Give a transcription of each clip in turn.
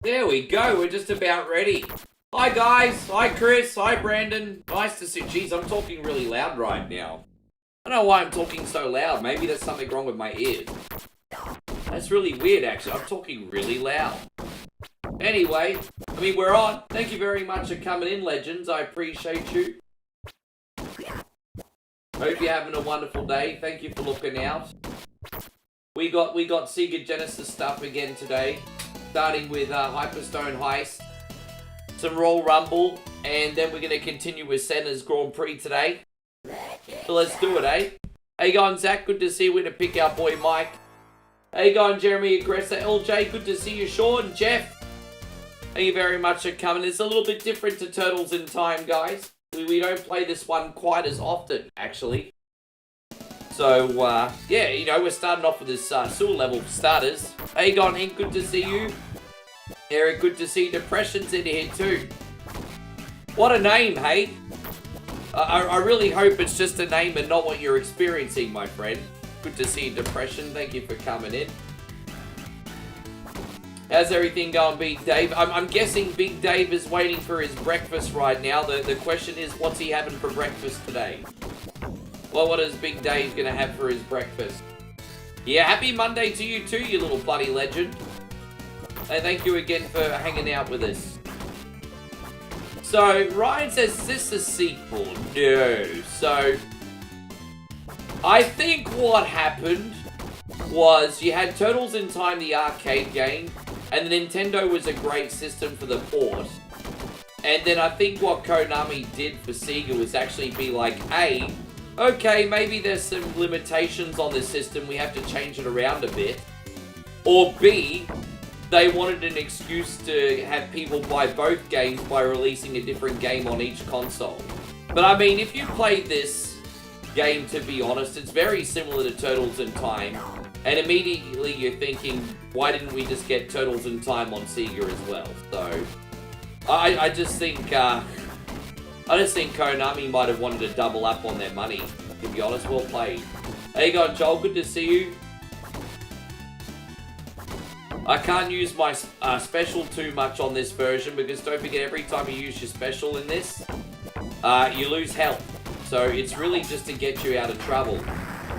There we go, we're just about ready. Hi guys, hi Chris, hi Brandon. Nice to see you. Jeez, I'm talking really loud right now. I don't know why I'm talking so loud. Maybe there's something wrong with my ears. That's really weird actually, I'm talking really loud. Anyway, I mean we're on. Thank you very much for coming in, legends. I appreciate you. Hope you're having a wonderful day. Thank you for looking out. We got Sega Genesis stuff again today. Starting with Hyperstone Heist, some Royal Rumble, and then we're going to continue with Senna's Grand Prix today. So let's do it, eh? How you going, Zach? Good to see you. We're going to pick our boy Mike. How you going, Jeremy Aggressor? LJ, good to see you. Sean, Jeff, thank you very much for coming. It's a little bit different to Turtles in Time, guys. We don't play this one quite as often, actually. So, yeah, you know, we're starting off with this sewer level for starters. How you going, Ink? Good to see you. Eric, good to see you. Depression's in here too. What a name, hey? I really hope it's just a name and not what you're experiencing, my friend. Good to see you, Depression. Thank you for coming in. How's everything going, Big Dave? I'm guessing Big Dave is waiting for his breakfast right now. The question is, what's he having for breakfast today? Well, what is Big Dave gonna have for his breakfast? Yeah, happy Monday to you too, you little bloody legend. And thank you again for hanging out with us. So, Ryan says, is this a sequel? No. So, I think what happened was you had Turtles in Time, the arcade game, and the Nintendo was a great system for the port. And then I think what Konami did for Sega was actually be like, A, okay, maybe there's some limitations on this system, we have to change it around a bit. Or B, they wanted an excuse to have people buy both games by releasing a different game on each console. But I mean, if you played this game, to be honest, it's very similar to Turtles in Time. And immediately you're thinking, why didn't we just get Turtles in Time on Sega as well? So, I just think Konami might have wanted to double up on their money, to be honest. Well played. How you going, Joel? Good to see you. I can't use my special too much on this version because don't forget, every time you use your special in this, you lose health. So it's really just to get you out of trouble.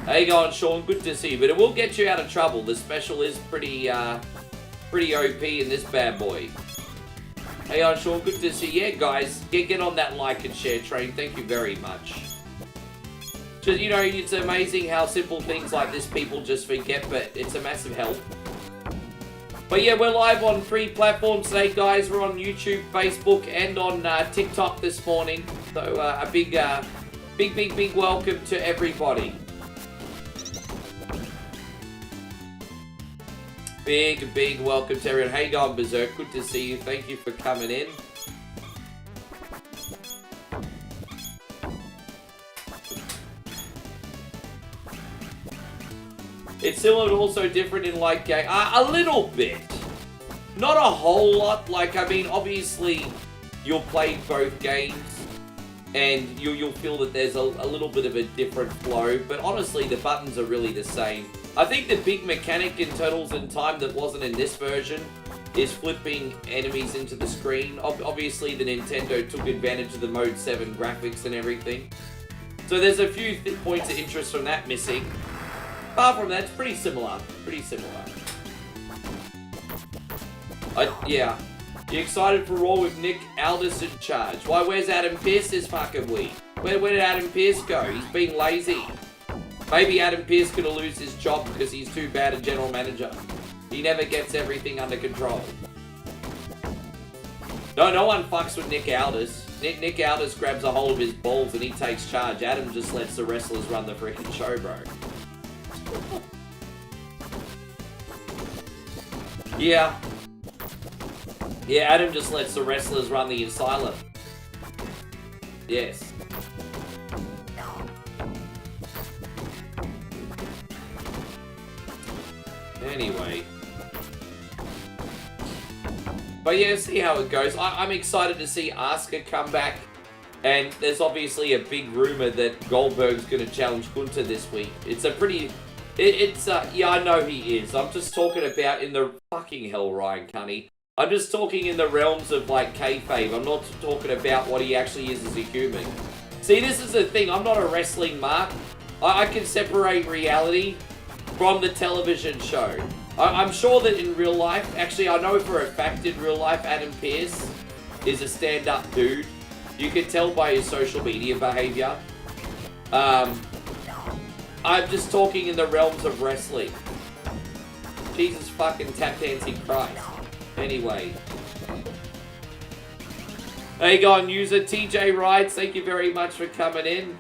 How you going, Sean? Good to see you. But it will get you out of trouble. The special is pretty OP in this bad boy. Hey, I'm Sean, good to see you. Yeah, guys, get on that like and share train. Thank you very much. Just, you know, it's amazing how simple things like this people just forget, but it's a massive help. But yeah, we're live on 3 platforms today, guys. We're on YouTube, Facebook, and on TikTok this morning. So a big welcome to everybody. Big welcome to everyone. Hey, going Berserk. Good to see you. Thank you for coming in. It's similar but also different in like game. A little bit. Not a whole lot. Like, I mean, obviously, you'll play both games and you'll feel that there's a little bit of a different flow. But honestly, the buttons are really the same. I think the big mechanic in Turtles in Time that wasn't in this version is flipping enemies into the screen. Obviously, the Nintendo took advantage of the Mode 7 graphics and everything. So there's a few points of interest from that missing. Apart from that, it's pretty similar. Yeah. You excited for Raw with Nick Aldis in charge? Why, where's Adam Pearce this fucking week? Where did Adam Pearce go? He's being lazy. Maybe Adam Pearce gonna lose his job because he's too bad a general manager. He never gets everything under control. No one fucks with Nick Aldis. Nick Aldis grabs a hold of his balls and he takes charge. Adam just lets the wrestlers run the freaking show, bro. Yeah, Adam just lets the wrestlers run the asylum. Yes. Anyway. But yeah, see how it goes. I'm excited to see Asuka come back. And there's obviously a big rumor that Goldberg's going to challenge Gunther this week. It's a pretty... yeah, I know he is. I'm just talking about in the fucking hell, Ryan Cunny. I'm just talking in the realms of like kayfabe. I'm not talking about what he actually is as a human. See, this is the thing. I'm not a wrestling mark. I can separate reality from the television show. I'm sure that in real life, actually I know for a fact in real life, Adam Pearce is a stand-up dude. You can tell by his social media behavior. I'm just talking in the realms of wrestling. Jesus fucking tap dancing Christ. Anyway. There you go, user TJ Rides. Thank you very much for coming in.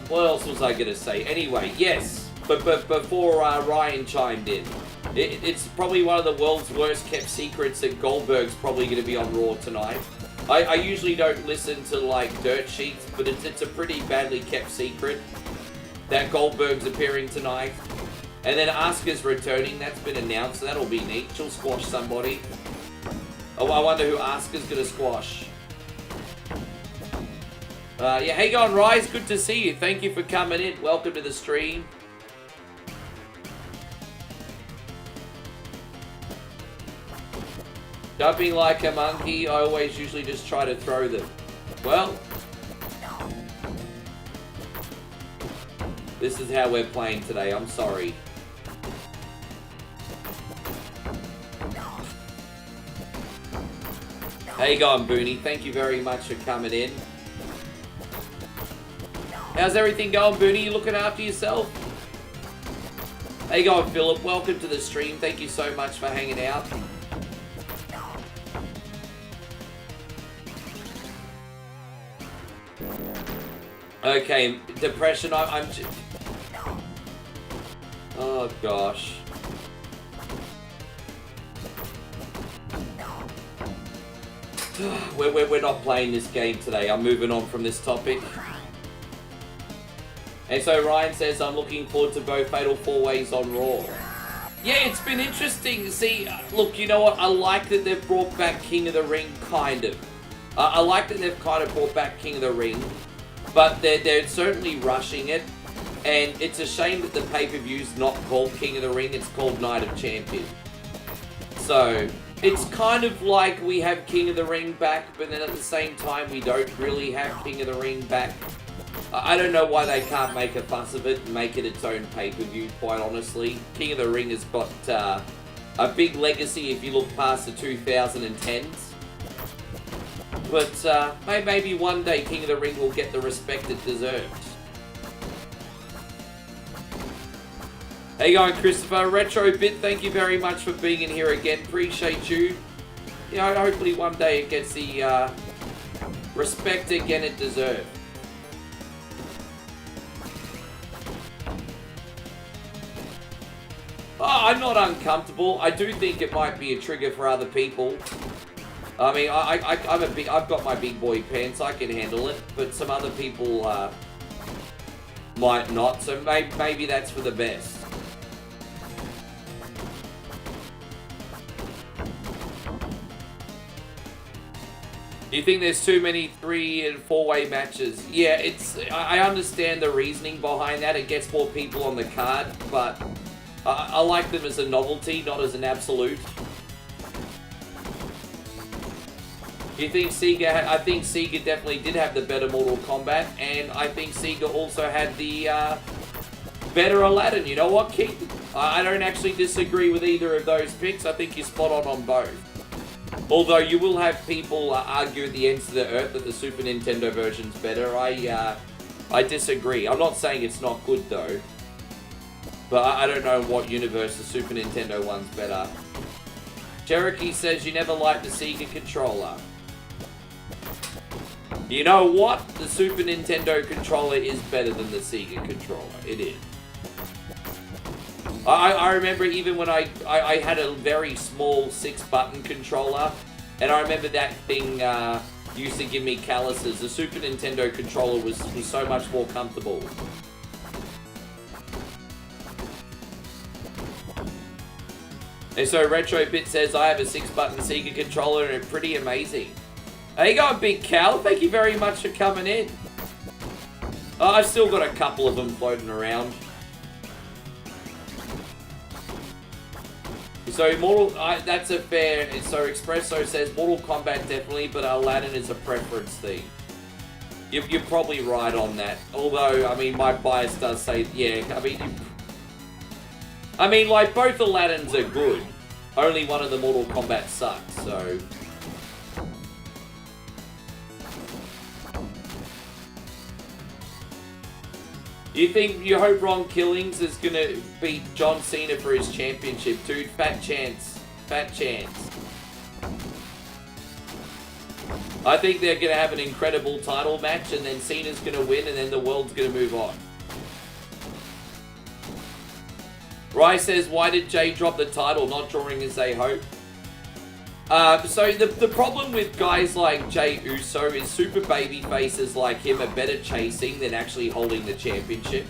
What else was I gonna say? Anyway, yes, but before Ryan chimed in, it's probably one of the world's worst kept secrets that Goldberg's probably gonna be on Raw tonight. I usually don't listen to like dirt sheets, but it's a pretty badly kept secret that Goldberg's appearing tonight. And then Asuka's returning, that's been announced, so that'll be neat. She'll squash somebody. Oh, I wonder who Asuka's gonna squash. Yeah, hey going, Rise, good to see you. Thank you for coming in. Welcome to the stream. Jumping like a monkey, I always usually just try to throw them. Well, this is how we're playing today, I'm sorry. How you going, Booney? Thank you very much for coming in. How's everything going, Booney? You looking after yourself? How you going, Philip? Welcome to the stream. Thank you so much for hanging out. Okay, depression, I'm oh gosh. We're not playing this game today. I'm moving on from this topic. And so Ryan says, I'm looking forward to both Fatal 4-Ways on Raw. Yeah, it's been interesting. See, look, you know what? I like that they've brought back King of the Ring, kind of. I like that they've kind of brought back King of the Ring. But they're certainly rushing it. And it's a shame that the pay-per-view's not called King of the Ring. It's called Night of Champions. So, it's kind of like we have King of the Ring back, but then at the same time, we don't really have King of the Ring back. I don't know why they can't make a fuss of it and make it its own pay-per-view, quite honestly. King of the Ring has got a big legacy if you look past the 2010s. But maybe one day King of the Ring will get the respect it deserves. How you going, Christopher? Retro Bit, thank you very much for being in here again. Appreciate you. You know, hopefully one day it gets the respect again it deserves. Oh, I'm not uncomfortable. I do think it might be a trigger for other people. I mean, I've got my big boy pants. I can handle it, but some other people might not. So maybe that's for the best. Do you think there's too many 3- and 4-way matches? Yeah, I understand the reasoning behind that. It gets more people on the card, but I like them as a novelty, not as an absolute. Do you think Sega... I think Sega definitely did have the better Mortal Kombat, and I think Sega also had the better Aladdin. You know what, Keith? I don't actually disagree with either of those picks. I think you're spot on both. Although you will have people argue at the ends of the earth that the Super Nintendo version's better. I disagree. I'm not saying it's not good, though. But I don't know what universe the Super Nintendo one's better. Cherokee says you never liked the Sega controller. You know what? The Super Nintendo controller is better than the Sega controller. It is. I remember even when I had a very small 6-button controller, and I remember that thing used to give me calluses. The Super Nintendo controller was so much more comfortable. And so Retro Bit says, I have a 6-button Sega controller and it's pretty amazing. There you go, Big Cal. Thank you very much for coming in. I've still got a couple of them floating around. So that's a fair. So Espresso says Mortal Kombat definitely, but Aladdin is a preference thing. You're probably right on that. Although, I mean, my bias does say, yeah. I mean, like both Aladdins are good. Only one of the Mortal Kombat sucks. So. You hope Ron Killings is going to beat John Cena for his championship, dude? Fat chance. Fat chance. I think they're going to have an incredible title match, and then Cena's going to win, and then the world's going to move on. Rye says, why did Jay drop the title? Not drawing as they hope. So the problem with guys like Jey Uso is super baby faces like him are better chasing than actually holding the championship.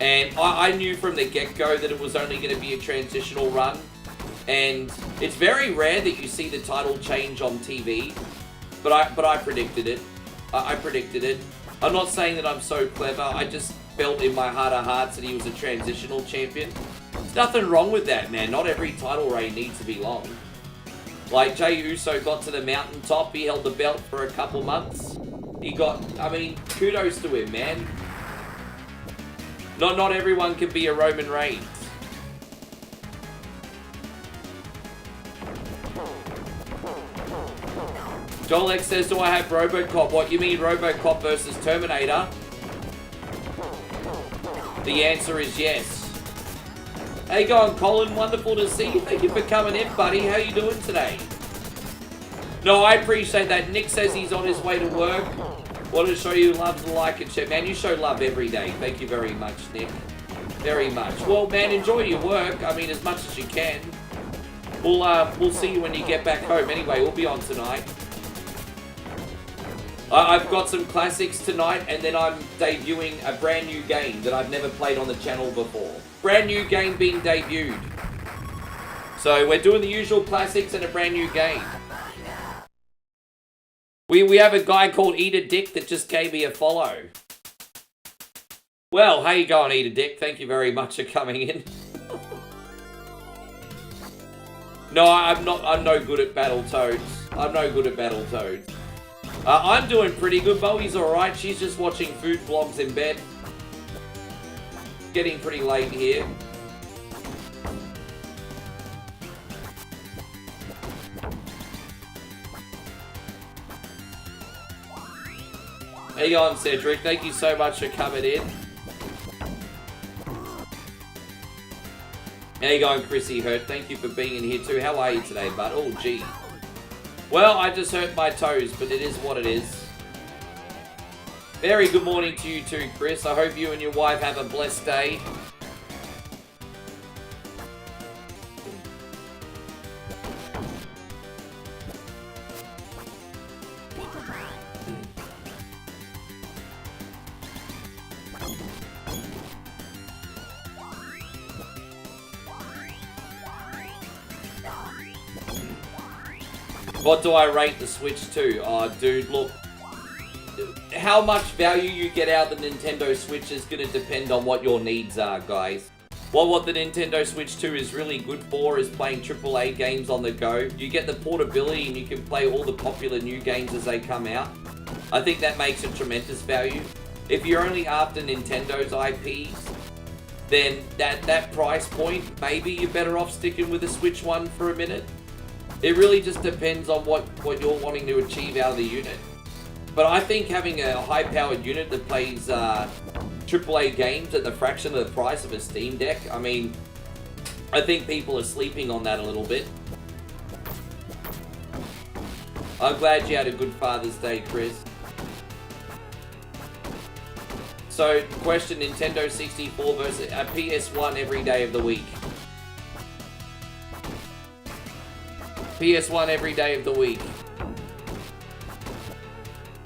And I knew from the get-go that it was only going to be a transitional run. And it's very rare that you see the title change on TV. But I predicted it. I predicted it. I'm not saying that I'm so clever. I just felt in my heart of hearts that he was a transitional champion. There's nothing wrong with that, man. Not every title reign needs to be long. Like, Jey Uso got to the mountaintop, he held the belt for a couple months. I mean, kudos to him, man. Not everyone can be a Roman Reigns. Joel X says, do I have Robocop? What, you mean Robocop versus Terminator? The answer is yes. How you going, Colin? Wonderful to see you. Thank you for coming in, buddy. How you doing today? No, I appreciate that. Nick says he's on his way to work. Want to show you love, like, and share. Man, you show love every day. Thank you very much, Nick. Very much. Well, man, enjoy your work. I mean, as much as you can. We'll see you when you get back home. Anyway, we'll be on tonight. I've got some classics tonight, and then I'm debuting a brand new game that I've never played on the channel before. Brand new game being debuted. So we're doing the usual classics and a brand new game. We have a guy called Eat a Dick that just gave me a follow. Well, how you going, Eat a Dick? Thank you very much for coming in. No, I'm no good at Battletoads. I'm no good at Battletoads. I'm doing pretty good. Bowie's alright. She's just watching food vlogs in bed. Getting pretty late here. How you going, Cedric? Thank you so much for coming in. How you going, Chrissy Hurt? Thank you for being in here too. How are you today, bud? Oh, gee. Well, I just hurt my toes, but it is what it is. Very good morning to you too, Chris. I hope you and your wife have a blessed day. What do I rate the Switch to? Oh, dude, look. How much value you get out of the Nintendo Switch is going to depend on what your needs are, guys. What the Nintendo Switch 2 is really good for is playing AAA games on the go. You get the portability and you can play all the popular new games as they come out. I think that makes a tremendous value. If you're only after Nintendo's IPs, then that price point, maybe you're better off sticking with the Switch 1 for a minute. It really just depends on what you're wanting to achieve out of the unit. But I think having a high-powered unit that plays AAA games at the fraction of the price of a Steam Deck, I mean, I think people are sleeping on that a little bit. I'm glad you had a good Father's Day, Chris. So, question, Nintendo 64 versus a PS1 every day of the week. PS1 every day of the week.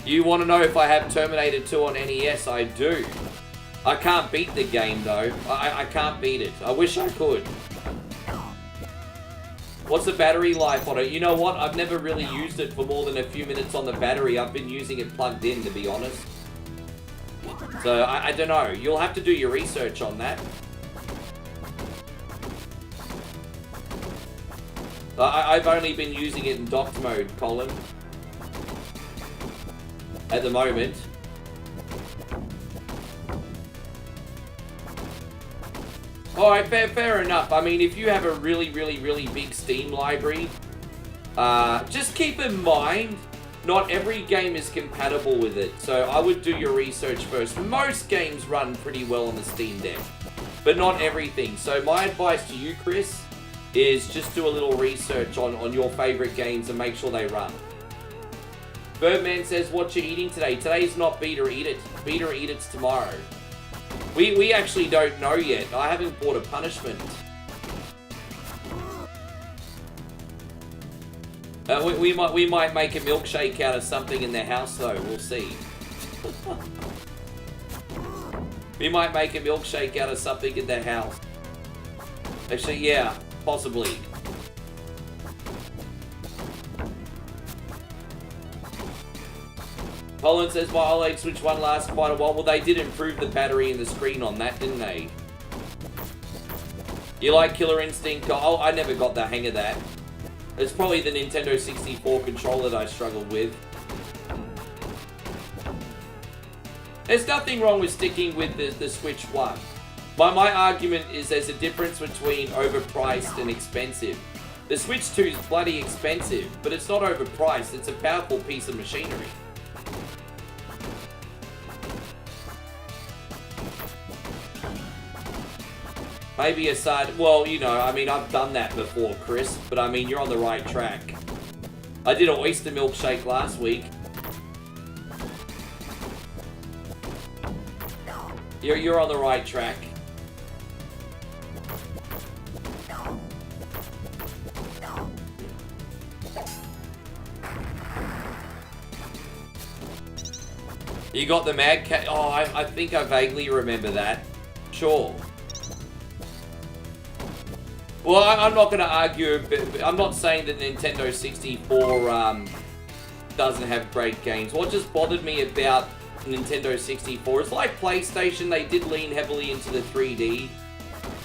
You want to know if I have Terminator 2 on NES? I do. I can't beat the game though. I can't beat it. I wish I could. What's the battery life on it? You know what? I've never really used it for more than a few minutes on the battery. I've been using it plugged in, to be honest. So, I don't know. You'll have to do your research on that. I've only been using it in docked mode, Colin. At the moment. Alright, fair enough. I mean, if you have a really big Steam library, just keep in mind, not every game is compatible with it. So I would do your research first. Most games run pretty well on the Steam Deck, but not everything. So my advice to you, Chris, is just do a little research on your favorite games and make sure they run. Birdman says, what you eating today? Today's not Beat or Eat It. Beat or Eat It's tomorrow. We actually don't know yet. I haven't bought a punishment. We might make a milkshake out of something in the house though. We'll see. We might make a milkshake out of something in the house. Actually, yeah. Possibly. Colin says, my OLED Switch 1 lasts quite a while. Well, they did improve the battery and the screen on that, didn't they? You like Killer Instinct? Oh, I never got the hang of that. It's probably the Nintendo 64 controller that I struggled with. There's nothing wrong with sticking with the Switch 1. My argument is there's a difference between overpriced and expensive. The Switch 2 is bloody expensive, but it's not overpriced. It's a powerful piece of machinery. Maybe a side... Well, you know, I mean, I've done that before, Chris, but I mean, you're on the right track. I did an oyster milkshake last week. You're on the right track. You got the Mad Cat? Oh, I think I vaguely remember that. Sure. Well, I'm not going to argue. I'm not saying that Nintendo 64 doesn't have great games. What just bothered me about Nintendo 64 is like PlayStation, they did lean heavily into the 3D.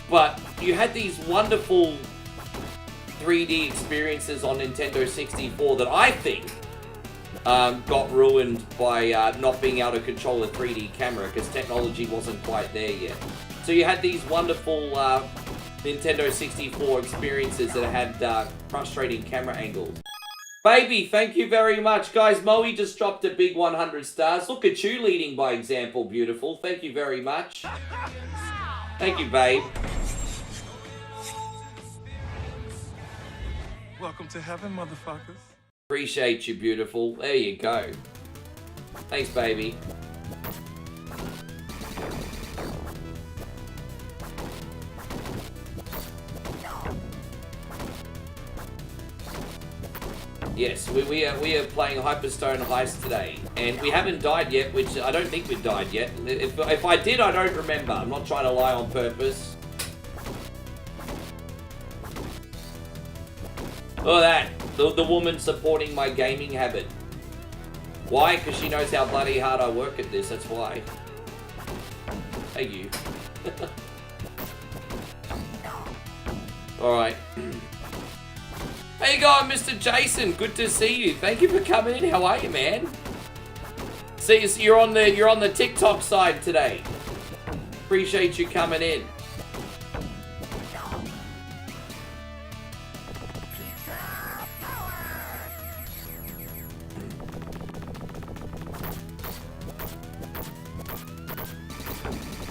But you had these wonderful 3D experiences on Nintendo 64 that I think got ruined by not being able to control a 3D camera because technology wasn't quite there yet. So you had these wonderful Nintendo 64 experiences that had frustrating camera angles. Baby, thank you very much. Guys, Moe just dropped a big 100 stars. Look at you leading by example, beautiful. Thank you very much. Thank you, babe. Welcome to heaven, motherfuckers. Appreciate you, beautiful. There you go. Thanks, baby. Yes, we are playing Hyperstone Heist today, and we haven't died yet, which I don't think we've died yet. If I did, I don't remember. I'm not trying to lie on purpose. Look at that. The woman supporting my gaming habit. Why? Because she knows how bloody hard I work at this, that's why. Thank you. Alright. How you going, Mr. Jason? Good to see you. Thank you for coming in. How are you, man? See, so you're on the TikTok side today. Appreciate you coming in.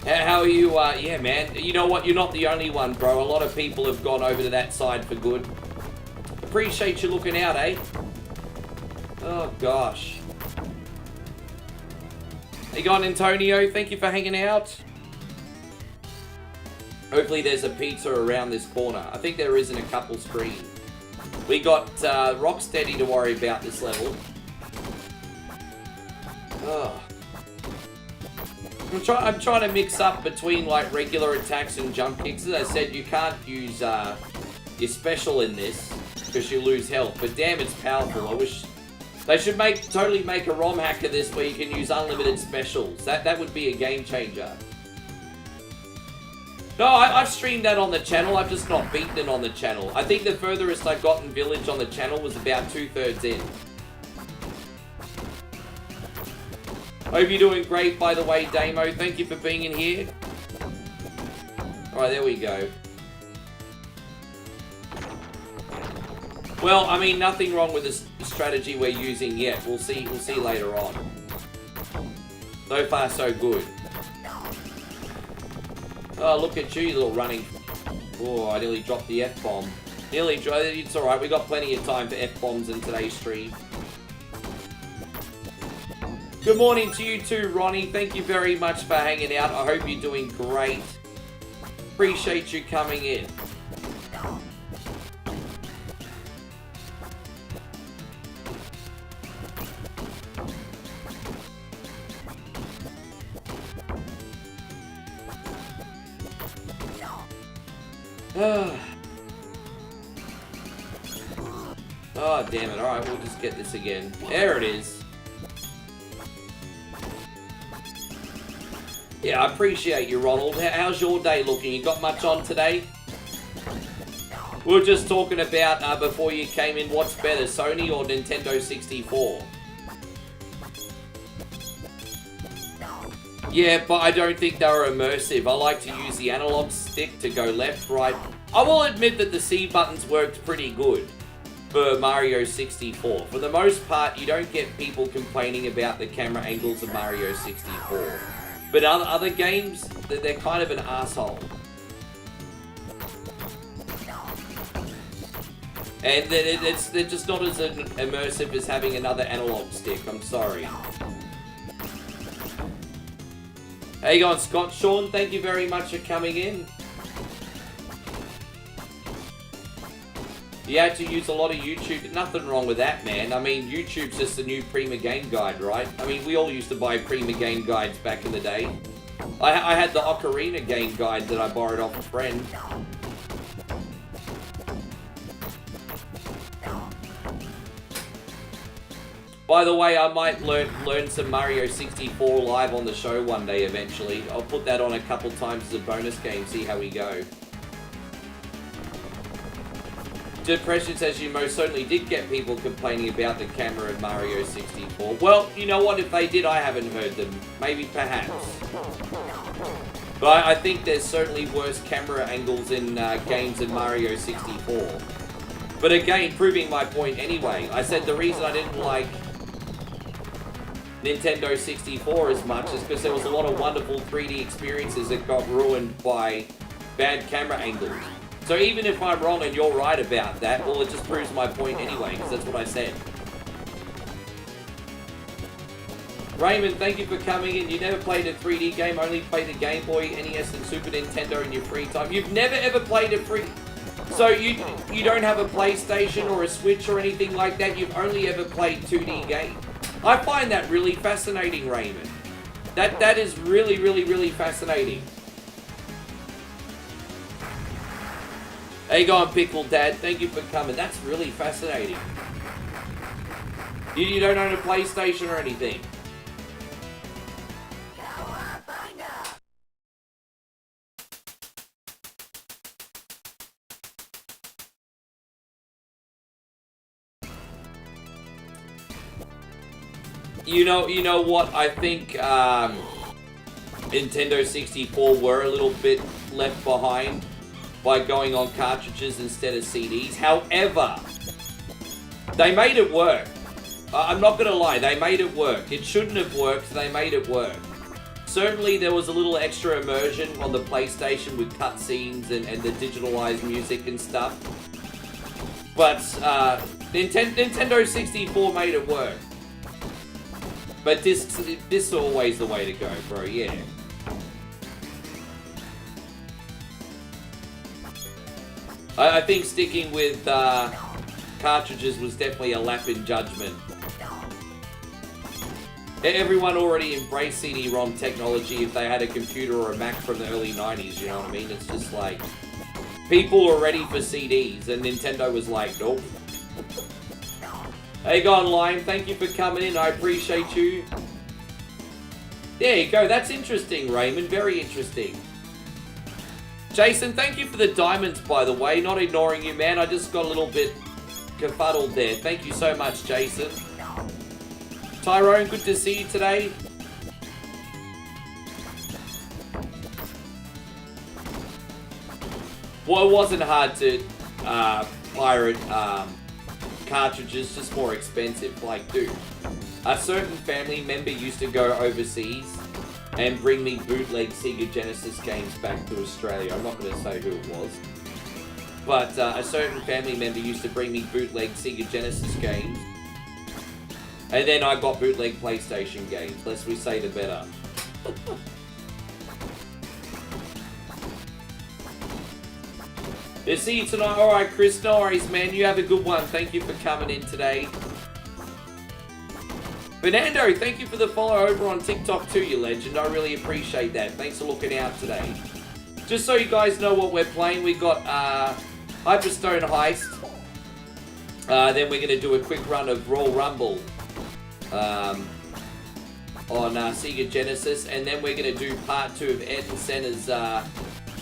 How are you? Yeah, man. You know what? You're not the only one, bro. A lot of people have gone over to that side for good. Appreciate you looking out, eh? Oh, gosh. How you going, Antonio? Thank you for hanging out. Hopefully there's a pizza around this corner. I think there is in a couple screens. We got Rocksteady to worry about this level. Oh. I'm trying to mix up between like regular attacks and jump kicks. As I said, you can't use your special in this because you lose health. But damn, it's powerful. I wish They should totally make a ROM hacker this where you can use unlimited specials. That would be a game changer. No, I've streamed that on the channel. I've just not beaten it on the channel. I think the furthest I got in Village on the channel was about 2/3 in. Hope you're doing great, by the way, Damo. Thank you for being in here. Alright, there we go. Well, I mean, nothing wrong with this strategy we're using yet. We'll see later on. So far, so good. Oh, look at you little running. Oh, I nearly dropped the F-bomb. It's alright, we got plenty of time for F-bombs in today's stream. Good morning to you too, Ronnie. Thank you very much for hanging out. I hope you're doing great. Appreciate you coming in. Oh, damn it. Alright, we'll just get this again. There it is. Yeah, I appreciate you, Ronald. How's your day looking? You got much on today? We were just talking about, before you came in, what's better, Sony or Nintendo 64? Yeah, but I don't think they were immersive. I like to use the analog stick to go left, right. I will admit that the C buttons worked pretty good for Mario 64. For the most part, you don't get people complaining about the camera angles of Mario 64. But other games, they're kind of an asshole. And they're just not as immersive as having another analog stick, I'm sorry. How you going, Scott? Sean, thank you very much for coming in. You had to use a lot of YouTube. Nothing wrong with that, man. I mean, YouTube's just the new Prima Game Guide, right? I mean, we all used to buy Prima Game Guides back in the day. I had the Ocarina Game Guide that I borrowed off a friend. By the way, I might learn some Mario 64 live on the show one day eventually. I'll put that on a couple times as a bonus game, see how we go. Depression says you most certainly did get people complaining about the camera in Mario 64. Well, you know what? If they did, I haven't heard them. Maybe, perhaps. But I think there's certainly worse camera angles in games in Mario 64. But again, proving my point anyway, I said the reason I didn't like Nintendo 64 as much is because there was a lot of wonderful 3D experiences that got ruined by bad camera angles. So even if I'm wrong and you're right about that, well, it just proves my point anyway, because that's what I said. Raymond, thank you for coming in. You never played a 3D game, only played the Game Boy, NES, and Super Nintendo in your free time. You've never ever played a free... So you don't have a PlayStation or a Switch or anything like that? You've only ever played 2D games? I find that really fascinating, Raymond. That is really, really, really fascinating. How you going, Pickle Dad? Thank you for coming. That's really fascinating. You don't own a PlayStation or anything? You know what? I think Nintendo 64 were a little bit left behind by going on cartridges instead of CDs. However, they made it work. I'm not gonna lie, they made it work. It shouldn't have worked, they made it work. Certainly there was a little extra immersion on the PlayStation with cutscenes and the digitalized music and stuff. But Nintendo 64 made it work. But this is always the way to go, bro, yeah. I think sticking with cartridges was definitely a lap in judgment. Everyone already embraced CD-ROM technology if they had a computer or a Mac from the early 90s, you know what I mean? It's just like, people were ready for CDs and Nintendo was like, nope. Hey, go online. Thank you for coming in. I appreciate you. There you go. That's interesting, Raymond. Very interesting. Jason, thank you for the diamonds, by the way. Not ignoring you, man. I just got a little bit confuddled there. Thank you so much, Jason. Tyrone, good to see you today. Well, it wasn't hard to pirate cartridges, just more expensive. Like, dude, a certain family member used to go overseas and bring me bootleg Sega Genesis games back to Australia. I'm not going to say who it was. But a certain family member used to bring me bootleg Sega Genesis games. And then I got bootleg PlayStation games. Less we say, the better. Yeah, see you tonight. Alright, Chris. No worries, man. You have a good one. Thank you for coming in today. Fernando, thank you for the follow over on TikTok too, you legend. I really appreciate that. Thanks for looking out today. Just so you guys know what we're playing, we got Hyperstone Heist. Then we're going to do a quick run of Royal Rumble on Sega Genesis. And then we're going to do part 2 of Ayrton Senna's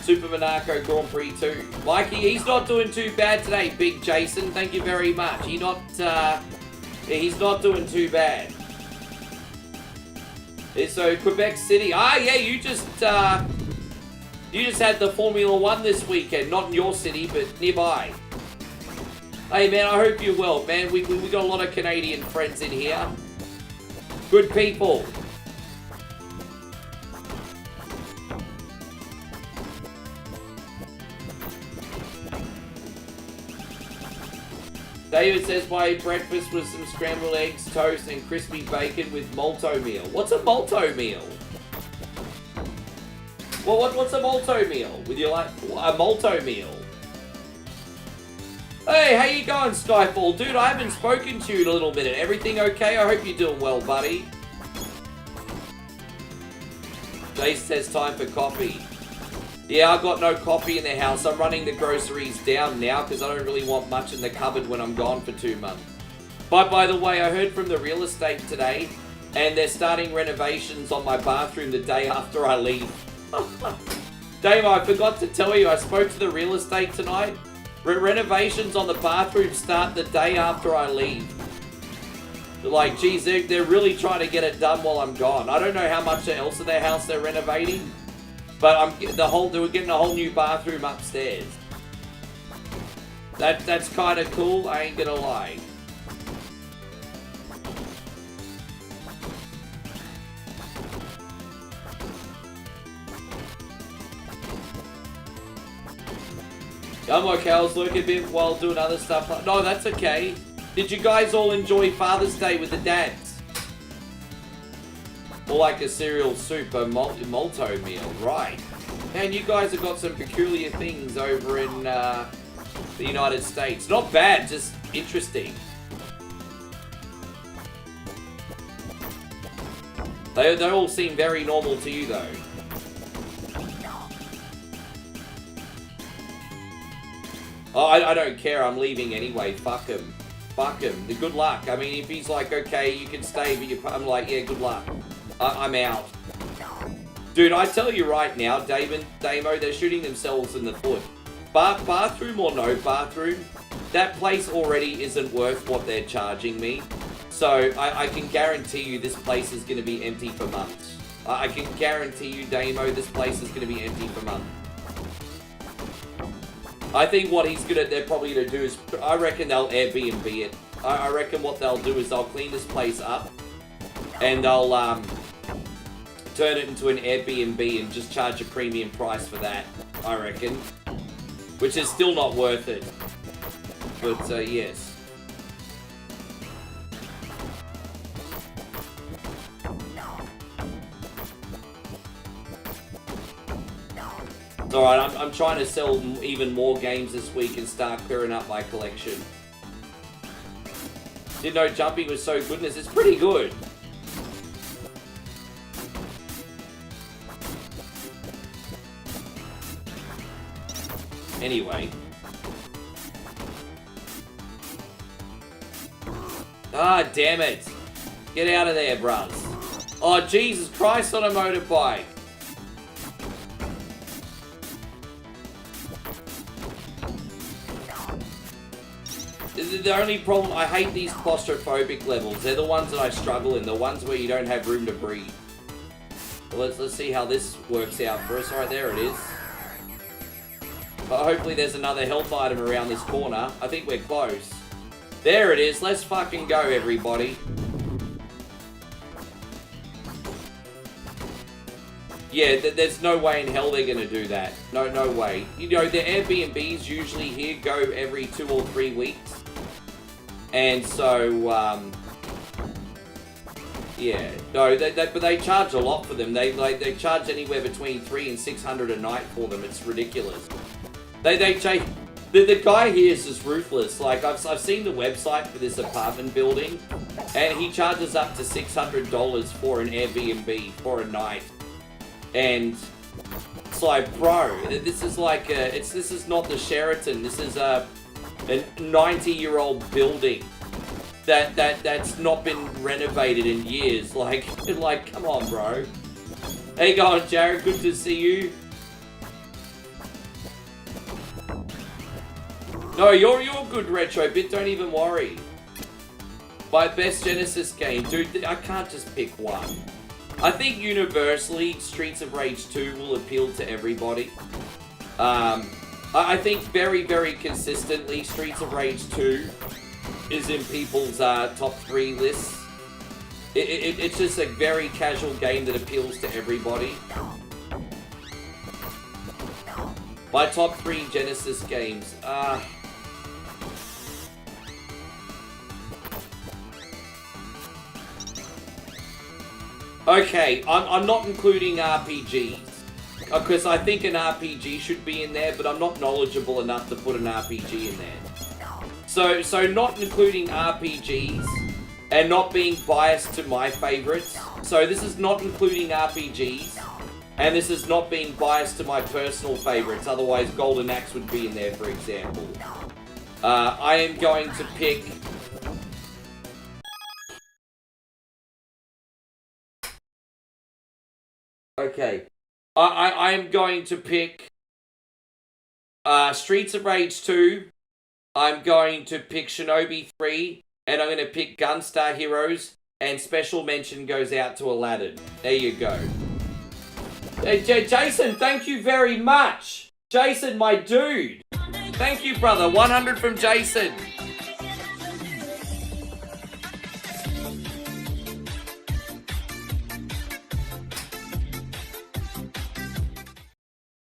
Super Monaco Grand Prix 2. Mikey, he's not doing too bad today, Big Jason. Thank you very much. He's not doing too bad. So Quebec City. Yeah, you just had the Formula 1 this weekend. Not in your city, but nearby. Hey, man, I hope you're well, man. We got a lot of Canadian friends in here. Good people. David says my breakfast was some scrambled eggs, toast, and crispy bacon with malto meal. What's a malto meal? Well, what's a malto meal? With you like a malto meal? Hey, how you going, Skyfall? Dude, I haven't spoken to you in a little minute. Everything okay? I hope you're doing well, buddy. Jace says time for coffee. Yeah, I got no coffee in the house. I'm running the groceries down now because I don't really want much in the cupboard when I'm gone for 2 months. But by the way, I heard from the real estate today, and they're starting renovations on my bathroom the day after I leave. Dave, I forgot to tell you, I spoke to the real estate tonight. Renovations on the bathroom start the day after I leave. Like, geez, they're really trying to get it done while I'm gone. I don't know how much else of their house they're renovating. But they were getting a whole new bathroom upstairs. That's kind of cool, I ain't gonna lie. I'm okay, I was lurking a bit while doing other stuff. No, that's okay. Did you guys all enjoy Father's Day with the dads? Or like a cereal soup, a malto meal, right? Man, you guys have got some peculiar things over in the United States. Not bad, just interesting. They all seem very normal to you, though. Oh, I don't care, I'm leaving anyway, fuck him. Fuck him, good luck. I mean, if he's like, okay, you can stay, but I'm like, yeah, good luck. I'm out. Dude, I tell you right now, Damo, they're shooting themselves in the foot. Bathroom or no bathroom, that place already isn't worth what they're charging me. So I can guarantee you this place is going to be empty for months. I can guarantee you, Damo, this place is going to be empty for months. I think what they're probably going to do is, I reckon they'll Airbnb it. I reckon what they'll do is they'll clean this place up and they'll turn it into an Airbnb and just charge a premium price for that, I reckon. Which is still not worth it. But, yes. It's alright, I'm trying to sell even more games this week and start clearing up my collection. Didn't know jumping was so goodness. It's pretty good. Anyway. Ah, damn it. Get out of there, bruz. Oh, Jesus Christ on a motorbike. The only problem, I hate these claustrophobic levels. They're the ones that I struggle in. The ones where you don't have room to breathe. Well, let's see how this works out for us. Alright, there it is. But hopefully there's another health item around this corner. I think we're close. There it is. Let's fucking go, everybody. Yeah, there's no way in hell they're going to do that. No way. You know, the Airbnbs usually here go every 2 or 3 weeks. And so, yeah. No, but they charge a lot for them. They charge anywhere between $300 and $600 a night for them. It's ridiculous. The guy here is just ruthless. Like, I've seen the website for this apartment building, and he charges up to $600 for an Airbnb for a night. And it's like, bro, this is like this is not the Sheraton. This is a 90-year-old building that's not been renovated in years. Like, come on, bro. How you going, Jared? Good to see you. No, you're good, Retro Bit. Don't even worry. My best Genesis game, dude. I can't just pick one. I think universally, Streets of Rage 2 will appeal to everybody. I think very, very consistently, Streets of Rage 2 is in people's top 3 lists. It's just a very casual game that appeals to everybody. My top 3 Genesis games. Okay, I'm not including RPGs. Because I think an RPG should be in there, but I'm not knowledgeable enough to put an RPG in there. So not including RPGs, and not being biased to my favorites. So this is not including RPGs, and this is not being biased to my personal favorites. Otherwise, Golden Axe would be in there, for example. I am going to pick... Okay. I am going to pick Streets of Rage 2. I'm going to pick Shinobi 3. And I'm going to pick Gunstar Heroes. And special mention goes out to Aladdin. There you go. Hey, Jason, thank you very much. Jason, my dude. Thank you, brother. 100 from Jason.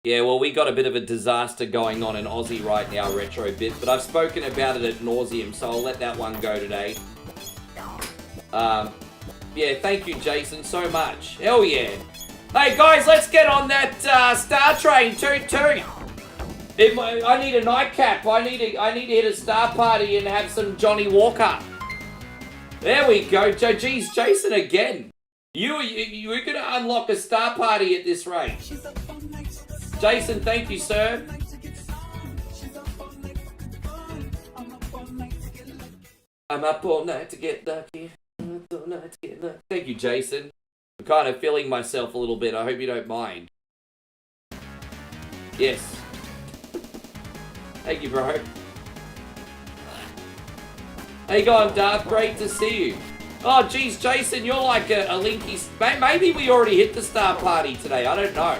Yeah, well, we got a bit of a disaster going on in Aussie right now, Retro Bit, but I've spoken about it at nauseum, so I'll let that one go today. Yeah, thank you, Jason, so much. Hell yeah. Hey, guys, let's get on that Star Train, toot toot. I need a nightcap. I need to hit a Star Party and have some Johnny Walker. There we go. Geez, Jason again. You're going to unlock a Star Party at this rate. Jason, thank you, sir. I'm up all night to get lucky. Thank you, Jason. I'm kind of feeling myself a little bit. I hope you don't mind. Yes. Thank you, bro. How you going, Darth? Great to see you. Oh, geez, Jason, you're like a Linky... Maybe we already hit the Star Party today. I don't know.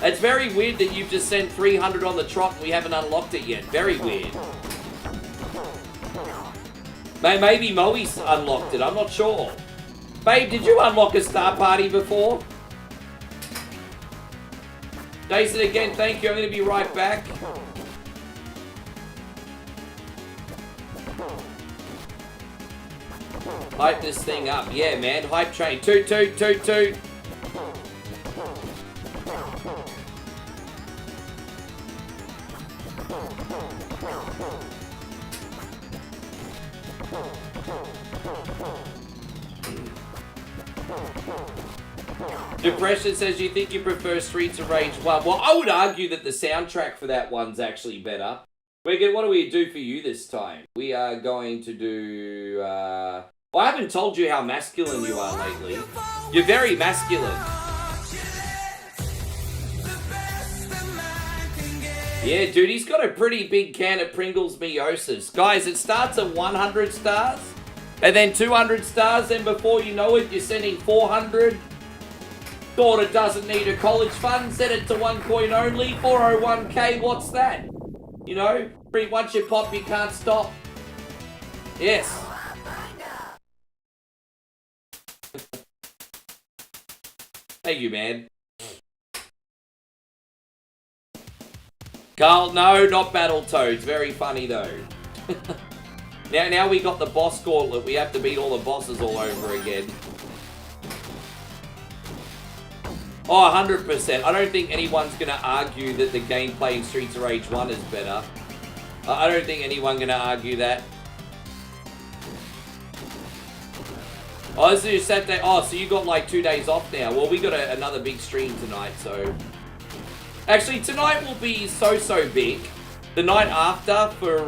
It's very weird that you've just sent 300 on the trot and we haven't unlocked it yet. Very weird. Maybe Moe's unlocked it. I'm not sure. Babe, did you unlock a Star Party before? Jason, again, thank you. I'm going to be right back. Hype this thing up. Yeah, man. Hype train. Toot, toot, toot, toot. Depression says you think you prefer Streets of Rage 1. Well, I would argue that the soundtrack for that one's actually better. What do we do for you this time? We are going to do Well, I haven't told you how masculine you are lately. You're very masculine. Yeah, dude, he's got a pretty big can of Pringles Meiosis. Guys, it starts at 100 stars, and then 200 stars, and before you know it, you're sending 400. Daughter doesn't need a college fund, set it to 1 coin only, 401k, what's that? You know, once you pop, you can't stop. Yes. Thank you, man. Carl, no, not Battletoads. Very funny, though. Now we got the boss gauntlet. We have to beat all the bosses all over again. Oh, 100%. I don't think anyone's going to argue that the gameplay in Streets of Rage 1 is better. I don't think anyone's going to argue that. Oh, this is your Saturday. Oh, so you got like 2 days off now. Well, we got another big stream tonight, so... Actually, tonight will be so big. The night after for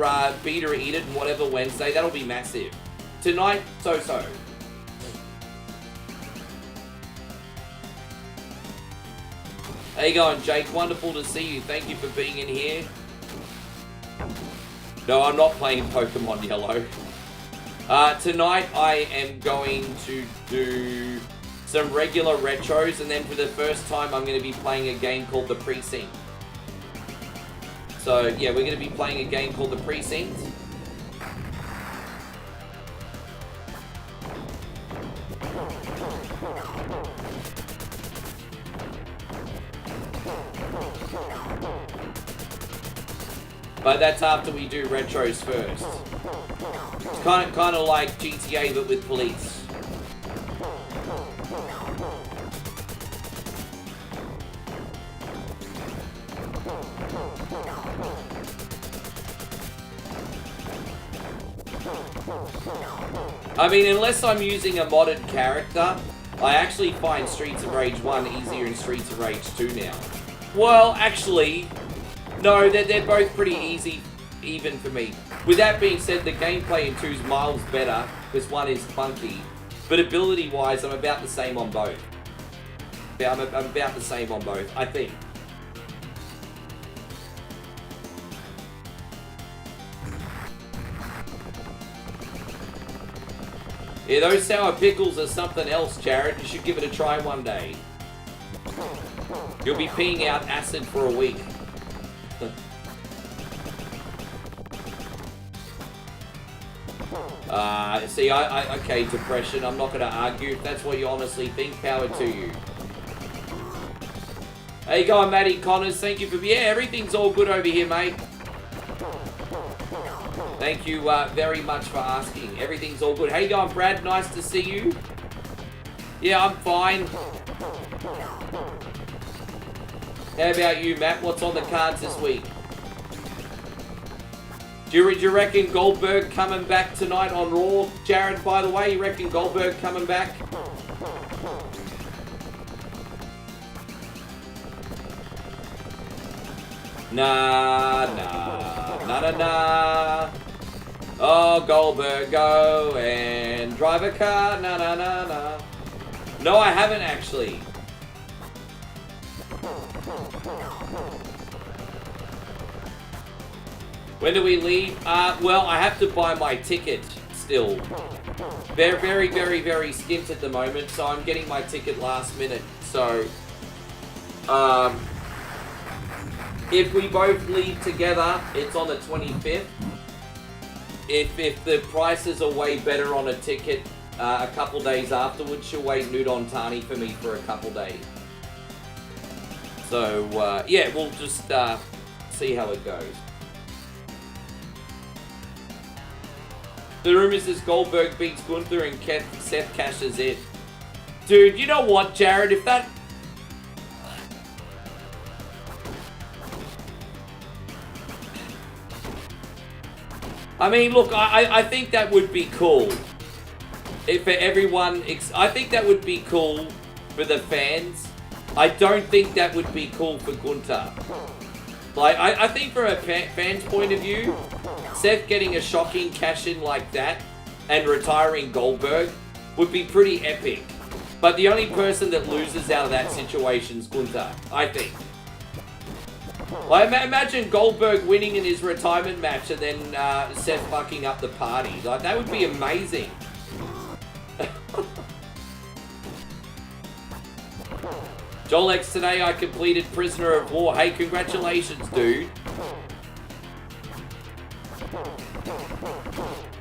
Beat or Eat It and whatever Wednesday, that'll be massive. Tonight, so. How you going, Jake? Wonderful to see you. Thank you for being in here. No, I'm not playing Pokemon Yellow. Tonight I am going to do some regular retros, and then for the first time I'm going to be playing a game called The Precinct. So yeah, we're going to be playing a game called The Precinct. But that's after we do retros first. It's kind of like GTA but with police. I mean, unless I'm using a modded character, I actually find Streets of Rage 1 easier than Streets of Rage 2 now. Well, actually, no, they're both pretty easy, even for me. With that being said, the gameplay in 2 is miles better, because 1 is clunky. But ability-wise, I'm about the same on both. Yeah, I'm about the same on both, I think. Yeah, those sour pickles are something else, Jared. You should give it a try one day. You'll be peeing out acid for a week. See, okay, depression, I'm not going to argue. If that's what you honestly think, power to you. How you going, Matty Connors? Thank you for... Yeah, everything's all good over here, mate. Thank you very much for asking. Everything's all good. How you going, Brad? Nice to see you. Yeah, I'm fine. How about you, Matt? What's on the cards this week? Do you reckon Goldberg coming back tonight on Raw? Jared, by the way, you reckon Goldberg coming back? Nah. Oh, Goldberg, go and drive a car. Nah. No, I haven't actually. When do we leave? Well, I have to buy my ticket still. They're very skint at the moment, so I'm getting my ticket last minute. So, if we both leave together, it's on the 25th. If the prices are way better on a ticket a couple days afterwards, she'll wait Nude on Tani for me for a couple days. So, yeah, we'll just see how it goes. The rumors is Goldberg beats Gunther and Seth cashes it. Dude, you know what, Jared? If that... I mean, look, I think that would be cool. If for everyone... I think that would be cool for the fans. I don't think that would be cool for Gunther. Like, I think from a fan's point of view, Seth getting a shocking cash-in like that and retiring Goldberg would be pretty epic. But the only person that loses out of that situation is Gunther, I think. Like, imagine Goldberg winning in his retirement match and then Seth fucking up the party. Like, that would be amazing. Jolex, today I completed Prisoner of War. Hey, congratulations, dude.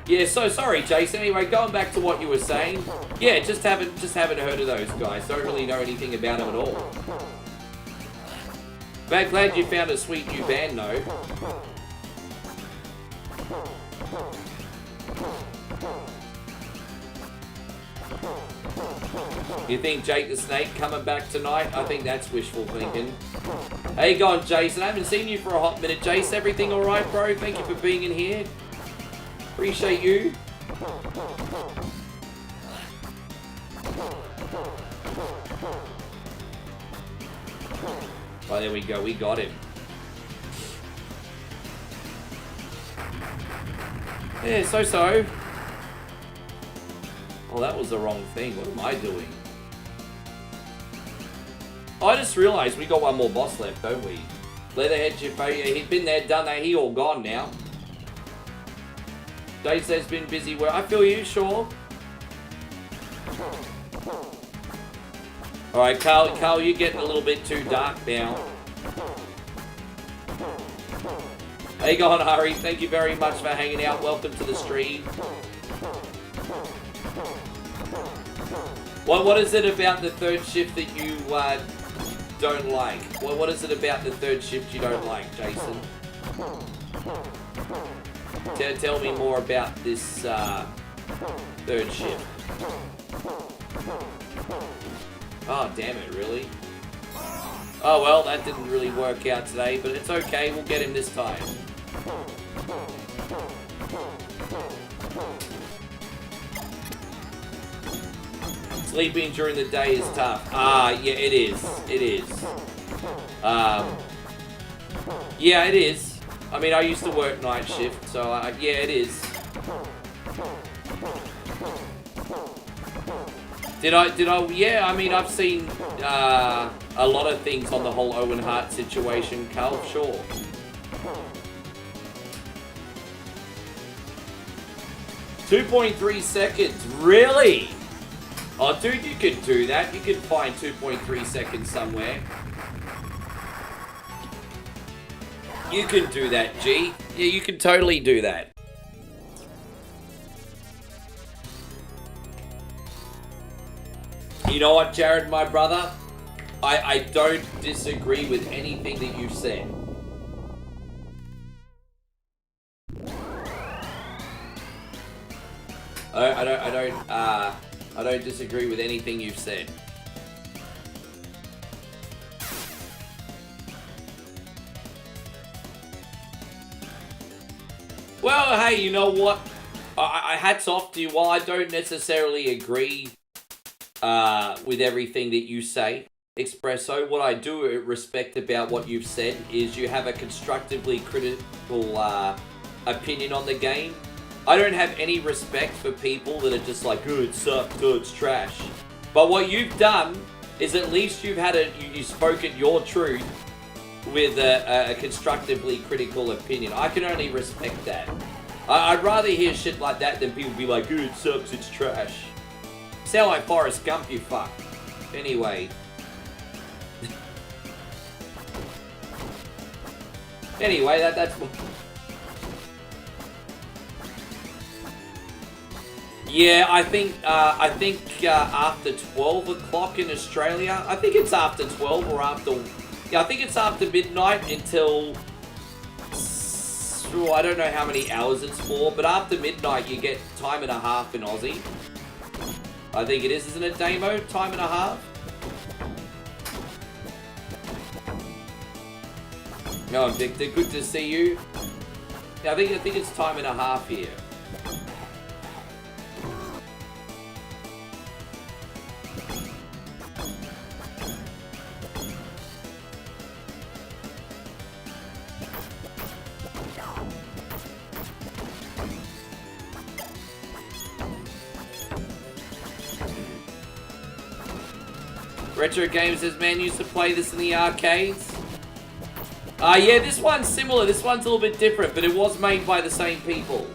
Yeah, so sorry, Jason. Anyway, going back to what you were saying. Yeah, just haven't heard of those guys. Don't really know anything about them at all. But glad you found a sweet new band, though. You think Jake the Snake coming back tonight? I think that's wishful thinking. How you going, Jason? I haven't seen you for a hot minute. Jace, everything alright, bro? Thank you for being in here. Appreciate you. Oh, there we go. We got him. Yeah, so. Oh, that was the wrong thing. What am I doing? I just realised we got one more boss left, don't we? Leatherhead, he'd been there, done that. He all gone now. Dave says been busy work. I feel you, sure. Alright, Carl, you're getting a little bit too dark now. How you going, Hari? Thank you very much for hanging out. Welcome to the stream. What is it about the third shift that you don't like? What is it about the third shift you don't like, Jason? Tell me more about this third shift. Oh, damn it, really? Oh, well, that didn't really work out today, but it's okay. We'll get him this time. Sleeping during the day is tough. Yeah, it is. It is. Yeah, it is. I mean, I used to work night shift, so yeah, it is. Did I? Yeah, I mean, I've seen a lot of things on the whole Owen Hart situation, Carl, sure. .3 seconds, really? Oh, dude, you could do that. You could find 2.3 seconds somewhere. You can do that, G. Yeah, you can totally do that. You know what, Jared, my brother? I don't disagree with anything that you've said. I don't disagree with anything you've said. Well, hey, you know what? I hats off to you. While I don't necessarily agree with everything that you say, Espresso, what I do respect about what you've said is you have a constructively critical opinion on the game. I don't have any respect for people that are just like, oh, it sucks, oh, it's trash. But what you've done is at least you've spoken your truth with a constructively critical opinion. I can only respect that. I'd rather hear shit like that than people be like, oh, it sucks, it's trash. Sound like Forrest Gump, you fuck. Anyway. Anyway, that's... Yeah, I think after 12 o'clock in Australia. I think it's after 12 or after... Yeah, I think it's after midnight until... I don't know how many hours it's for, but after midnight you get time and a half in Aussie. I think it is, isn't it, Damo? Time and a half? No, Victor, good to see you. Yeah, I think it's time and a half here. Retro Games says, man, used to play this in the arcades. Yeah, this one's similar. This one's a little bit different, but it was made by the same people.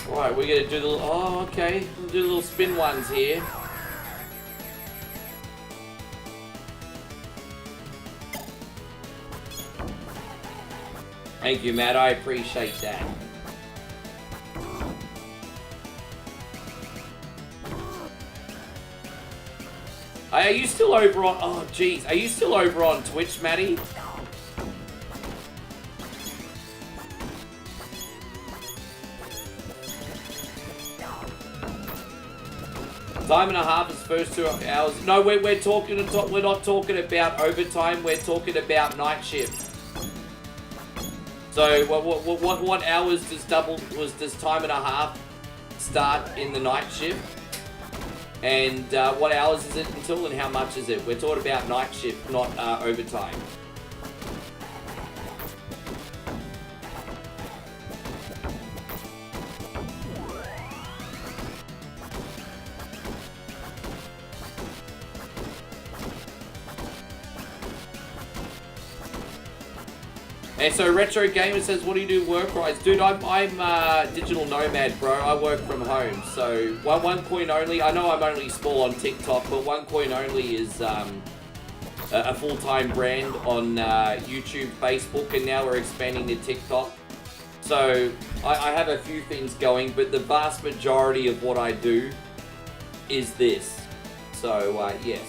Alright, we're gonna do the little... Oh, okay. We'll do the little spin ones here. Thank you, Matt. I appreciate that. Are you still over on... Oh, jeez. Are you still over on Twitch, Matty? Time and a half is first 2 hours. No, we're not talking about overtime. We're talking about night shift. So what hours does time and a half start in the night shift? And what hours is it until, and how much is it? We're talking about night shift, not overtime. And so Retro Gamer says, what do you do work-wise? Dude, I'm digital nomad, bro. I work from home. So one coin only. I know I'm only small on TikTok, but one coin only is a full-time brand on YouTube, Facebook, and now we're expanding to TikTok. So I have a few things going, but the vast majority of what I do is this. So yes,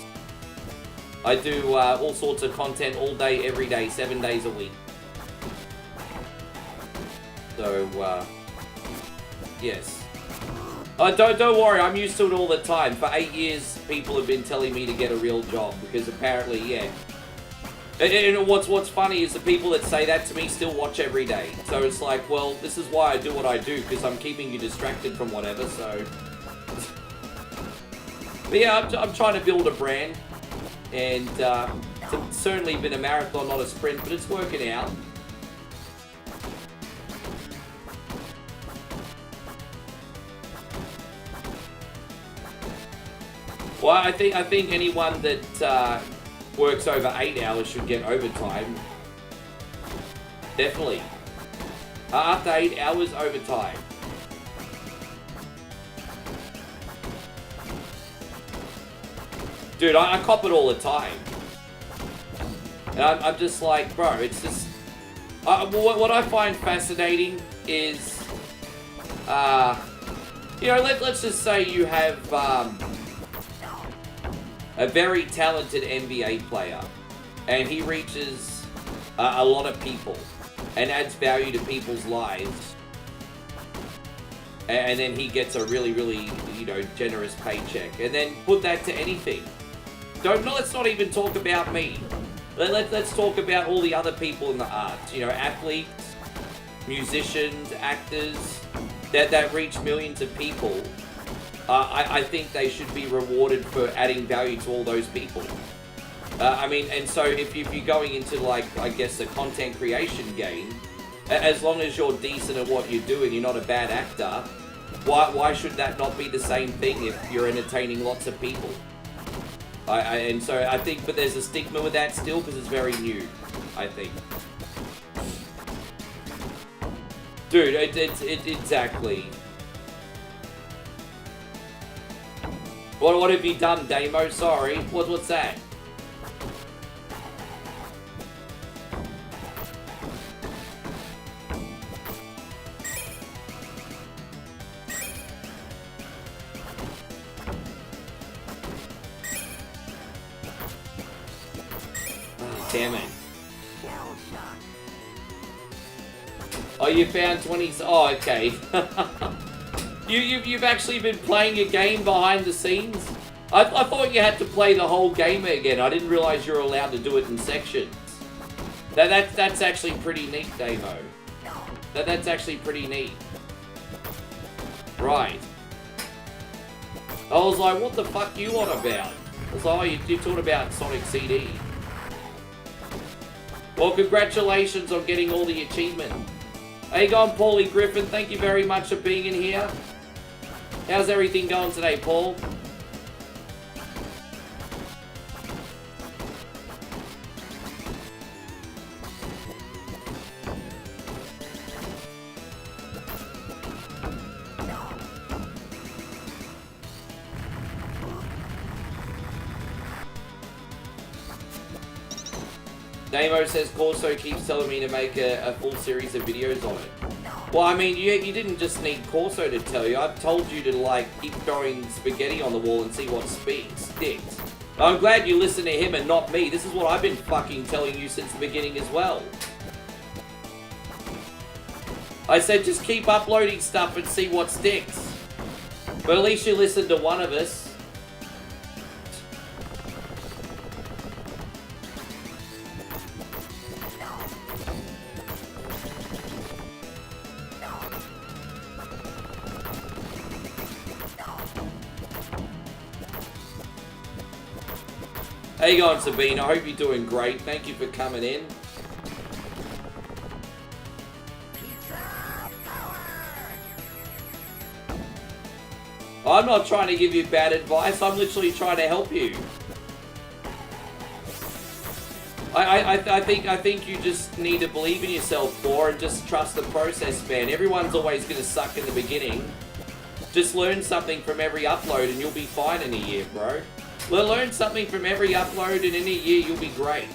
I do all sorts of content all day, every day, 7 days a week. So, yes. Don't worry, I'm used to it all the time. For 8 years, people have been telling me to get a real job, because apparently, yeah. And what's funny is the people that say that to me still watch every day. So it's like, well, this is why I do what I do, because I'm keeping you distracted from whatever, so... But yeah, I'm trying to build a brand, and it's certainly been a marathon, not a sprint, but it's working out. Well, I think anyone that works over 8 hours should get overtime. Definitely. After 8 hours, overtime. Dude, I cop it all the time. And I'm just like, bro, it's just... what I find fascinating is... you know, let's just say you have... a very talented NBA player, and he reaches a lot of people and adds value to people's lives, and then he gets a really, really, you know, generous paycheck. And then put that to anything. Let's not even talk about me. Let's talk about all the other people in the arts. You know, athletes, musicians, actors that reach millions of people. I think they should be rewarded for adding value to all those people. I mean, and so if you're going into, like, I guess, a content creation game, as long as you're decent at what you do and you're not a bad actor, why should that not be the same thing if you're entertaining lots of people? And so I think, but there's a stigma with that still because it's very new, I think. Dude, it's exactly. What have you done, Damo? Sorry. What's that? Oh, damn it. Oh, you found 20... Oh, okay. You've actually been playing a game behind the scenes? I thought you had to play the whole game again. I didn't realize you're allowed to do it in sections. That's actually pretty neat, Damo. That's actually pretty neat. Right. I was like, what the fuck you on about? I was like, oh, you talked about Sonic CD. Well, congratulations on getting all the achievement. How you going, Paulie Griffin? Thank you very much for being in here. How's everything going today, Paul? Namo says Corso keeps telling me to make a full series of videos on it. Well, I mean, you didn't just need Corso to tell you. I've told you to, like, keep throwing spaghetti on the wall and see what sticks. I'm glad you listen to him and not me. This is what I've been fucking telling you since the beginning as well. I said just keep uploading stuff and see what sticks. But at least you listen to one of us. How you going, Sabine? I hope you're doing great. Thank you for coming in. I'm not trying to give you bad advice. I'm literally trying to help you. I think you just need to believe in yourself more and just trust the process, man. Everyone's always going to suck in the beginning. Just learn something from every upload and you'll be fine in a year, bro. Learn something from every upload and in a year you'll be great.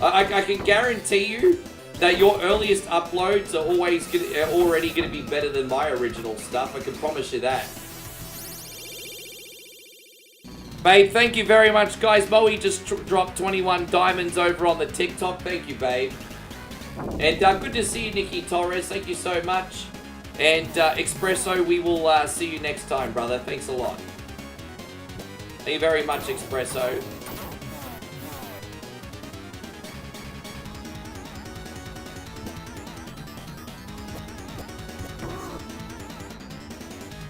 I can guarantee you that your earliest uploads are already going to be better than my original stuff. I can promise you that. Babe, thank you very much, guys. Bowie just dropped 21 diamonds over on the TikTok. Thank you, babe. And good to see you, Nikki Torres. Thank you so much. And Espresso, we will see you next time, brother. Thanks a lot. Thank you very much, Espresso.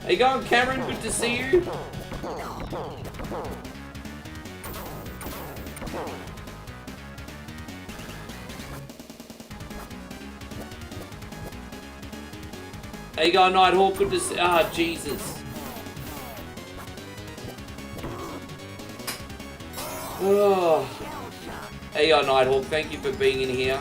How you going, Cameron? Good to see you. How you going, Nighthawk? Good to see. Ah, Jesus. Oh. How you going, Nighthawk? Thank you for being in here.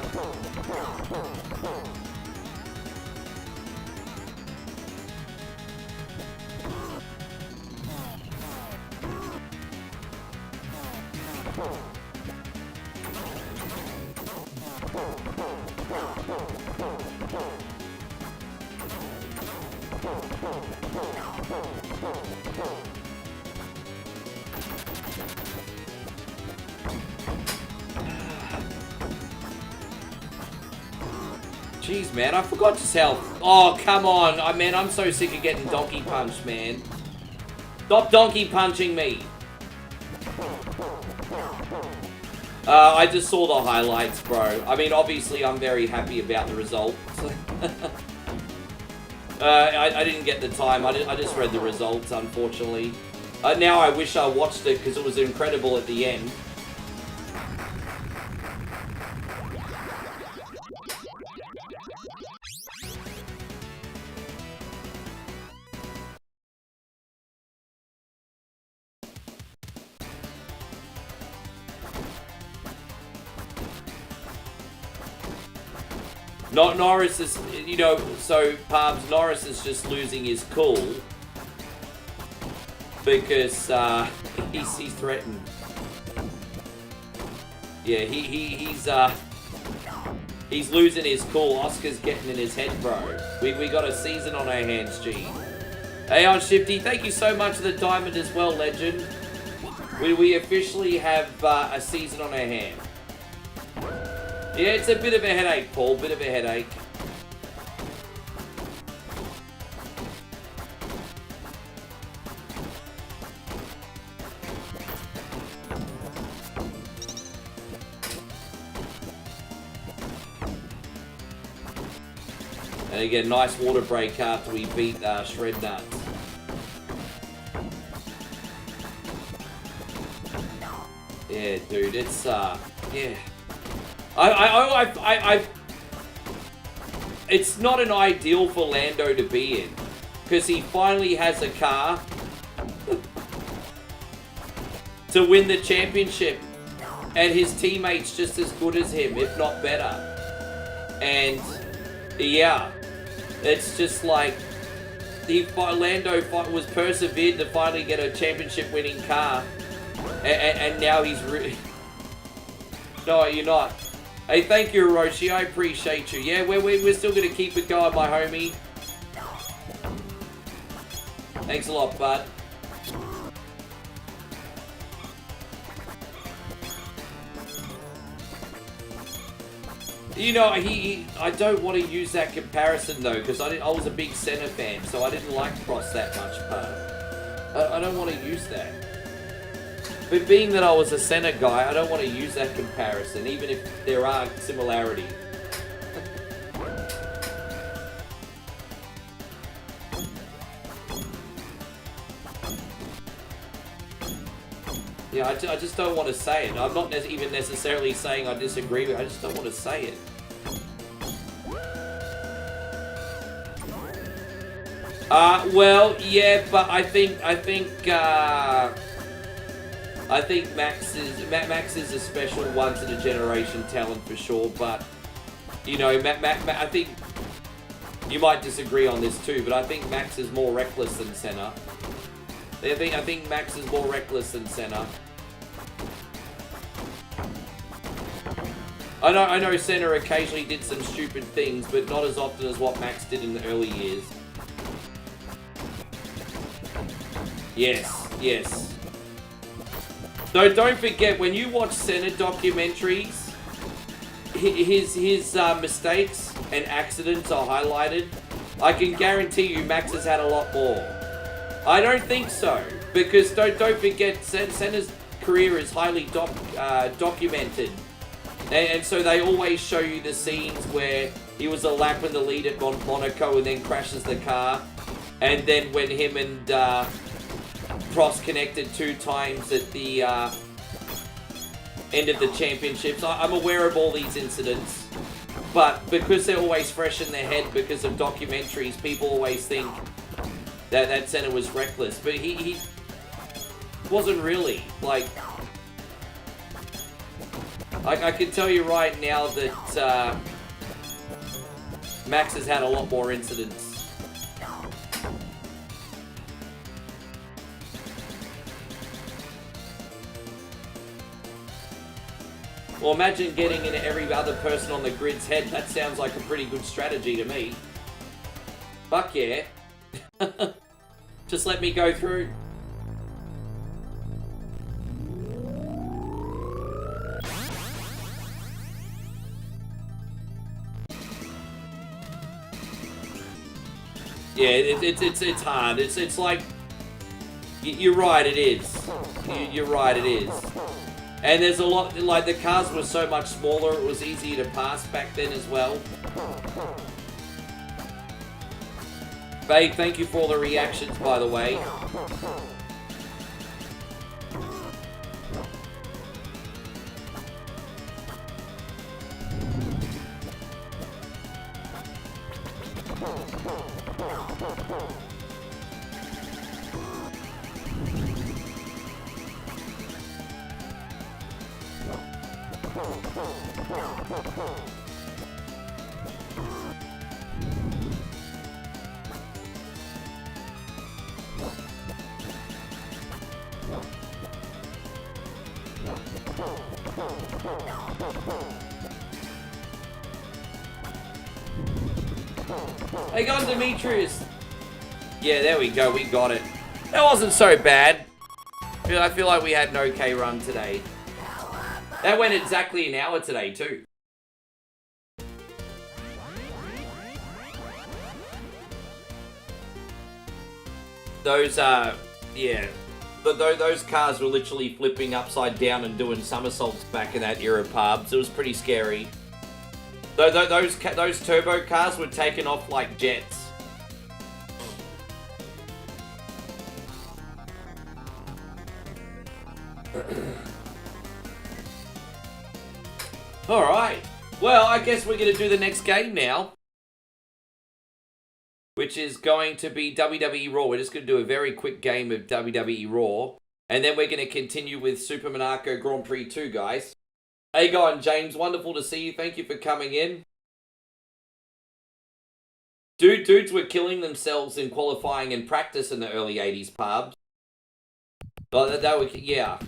Jeez, man, I forgot just how... Oh, come on. Man, I'm so sick of getting donkey punched, man. Stop donkey punching me. I just saw the highlights, bro. I mean, obviously, I'm very happy about the results. I didn't get the time. I just read the results, unfortunately. Now I wish I watched it because it was incredible at the end. Not Norris is, you know, so Pabs, Norris is just losing his cool because he's threatened. Yeah, he's losing his cool. Oscar's getting in his head, bro. We got a season on our hands, G. Hey, on Shifty, thank you so much for the diamond as well, legend. We officially have a season on our hands. Yeah, it's a bit of a headache, Paul. Bit of a headache. And again, nice water break after we beat Shred Nuts. Yeah, dude, it's yeah. It's not an ideal for Lando to be in, because he finally has a car to win the championship, and his teammate's just as good as him, if not better. And yeah, it's just like Lando was persevered to finally get a championship-winning car, and now he's really. No, you're not. Hey, thank you, Hiroshi. I appreciate you. Yeah, we're still going to keep it going, my homie. Thanks a lot, bud. You know, I don't want to use that comparison, though, because I was a big Senna fan, so I didn't like Cross that much, but I don't want to use that. But being that I was a Senna guy, I don't want to use that comparison, even if there are similarities. Yeah, I just don't want to say it. I'm not even necessarily saying I disagree with it. I just don't want to say it. Well, yeah, but I think Max is a special once in a generation talent for sure. But you know, I think you might disagree on this too. But I think Max is more reckless than Senna. I think Max is more reckless than Senna. I know Senna occasionally did some stupid things, but not as often as what Max did in the early years. Yes. Though don't forget, when you watch Senna documentaries, his mistakes and accidents are highlighted. I can guarantee you Max has had a lot more. I don't think so, because don't forget, Senna's career is highly documented. And so they always show you the scenes where he was a lap in the lead at Monaco and then crashes the car. And then when him and Cross connected 2 times at the end of the championships. I'm aware of all these incidents. But because they're always fresh in their head because of documentaries, people always think that Senna was reckless. But he wasn't really. Like, I can tell you right now that Max has had a lot more incidents. Well, imagine getting into every other person on the grid's head. That sounds like a pretty good strategy to me. Fuck yeah. Just let me go through. Yeah, it's hard. It's like you're right. It is. You're right. It is. And there's a lot, like the cars were so much smaller. It was easier to pass back then as well. Babe, thank you for all the reactions, by the way. Hey, go on, Demetrius. Yeah, there we go. We got it. That wasn't so bad. I feel like we had an okay run today. That went exactly an hour today, too. Those, yeah. But those cars were literally flipping upside down and doing somersaults back in that era, pubs. It was pretty scary. Those turbo cars were taken off like jets. Alright. Well, I guess we're going to do the next game now. Which is going to be WWE Raw. We're just going to do a very quick game of WWE Raw. And then we're going to continue with Super Monaco Grand Prix 2, guys. Hey, going, James. Wonderful to see you. Thank you for coming in. Dudes were killing themselves in qualifying and practice in the early 80s, pubs. But they were, yeah.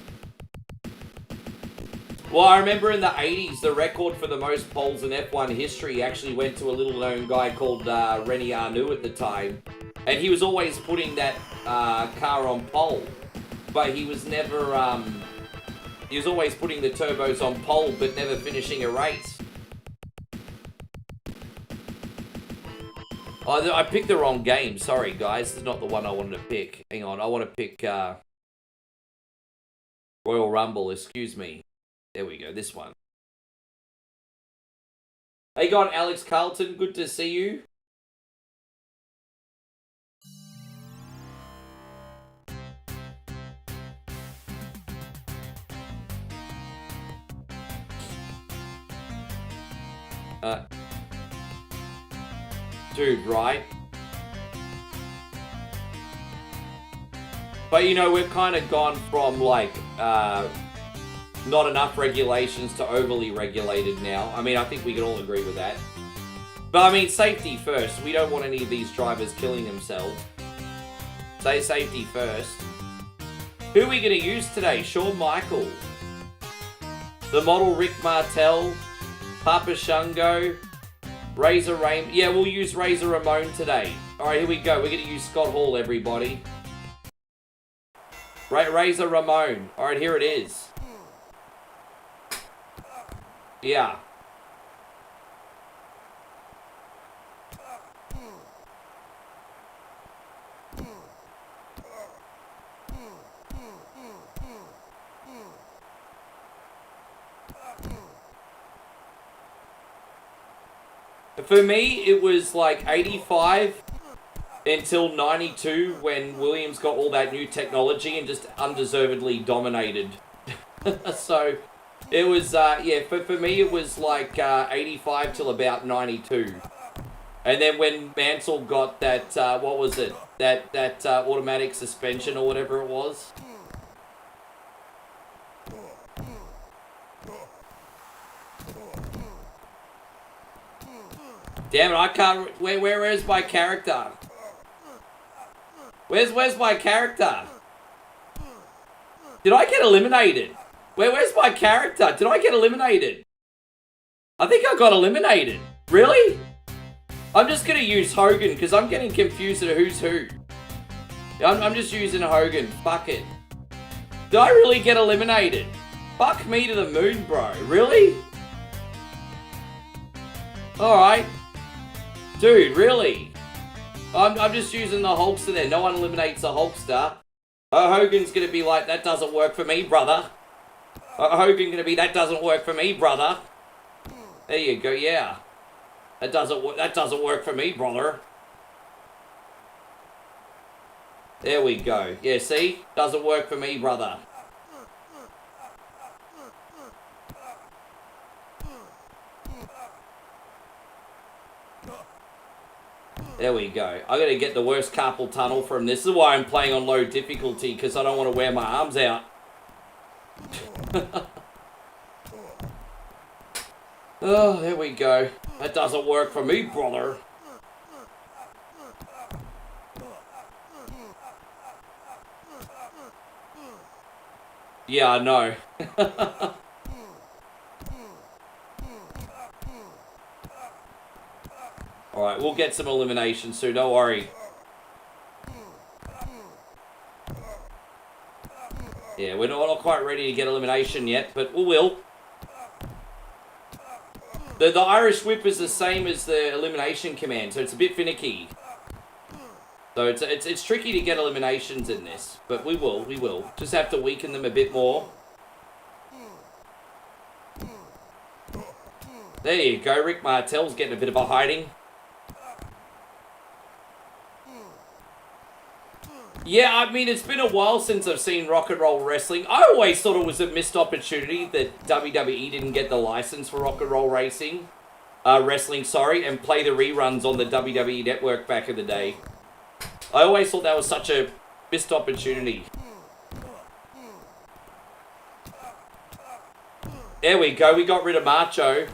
Well, I remember in the 80s, the record for the most poles in F1 history actually went to a little known guy called Rennie Arnoux at the time. And he was always putting that car on pole. But he was never, he was always putting the turbos on pole, but never finishing a race. Oh, I picked the wrong game. Sorry, guys. This is not the one I wanted to pick. Hang on. I want to pick Royal Rumble. Excuse me. There we go. This one. Hey, God, Alex Carlton. Good to see you. Dude, right? But you know, we've kind of gone from like not enough regulations to overly regulated now. I mean, I think we can all agree with that. But I mean, safety first. We don't want any of these drivers killing themselves. Say safety first. Who are we going to use today? Shawn Michaels, the model Rick Martel, Papa Shango, Razor Rain. Yeah, we'll use Razor Ramon today. Alright, here we go. We're going to use Scott Hall, everybody. Razor Ramon. Alright, here it is. Yeah. For me, it was like 85 until 92 when Williams got all that new technology and just undeservedly dominated. So, it was, yeah, for me it was like 85 till about 92. And then when Mansell got that, what was it? That automatic suspension or whatever it was. Damn it, I can't... Where is my character? Where's my character? Did I get eliminated? Where's my character? Did I get eliminated? I think I got eliminated. Really? I'm just going to use Hogan because I'm getting confused at who's who. I'm just using Hogan. Fuck it. Did I really get eliminated? Fuck me to the moon, bro. Really? Alright. Dude, really? I'm just using the Hulkster there. No one eliminates the Hulkster. Hogan's going to be like, that doesn't work for me, brother. Hogan going to be, that doesn't work for me, brother. There you go, yeah. That doesn't work for me, brother. There we go. Yeah, see? Doesn't work for me, brother. There we go. I gotta get the worst carpal tunnel from this. This is why I'm playing on low difficulty, because I don't want to wear my arms out. Oh, there we go. That doesn't work for me, brother. Yeah, I know. Alright, we'll get some eliminations soon, don't worry. Yeah, we're not quite ready to get elimination yet, but we will. The Irish whip is the same as the elimination command, so it's a bit finicky. So it's tricky to get eliminations in this, but we will. Just have to weaken them a bit more. There you go, Rick Martel's getting a bit of a hiding. Yeah, I mean, it's been a while since I've seen rock and roll wrestling. I always thought it was a missed opportunity that WWE didn't get the license for rock and roll wrestling, and play the reruns on the WWE network back in the day. I always thought that was such a missed opportunity. There we go, we got rid of Macho.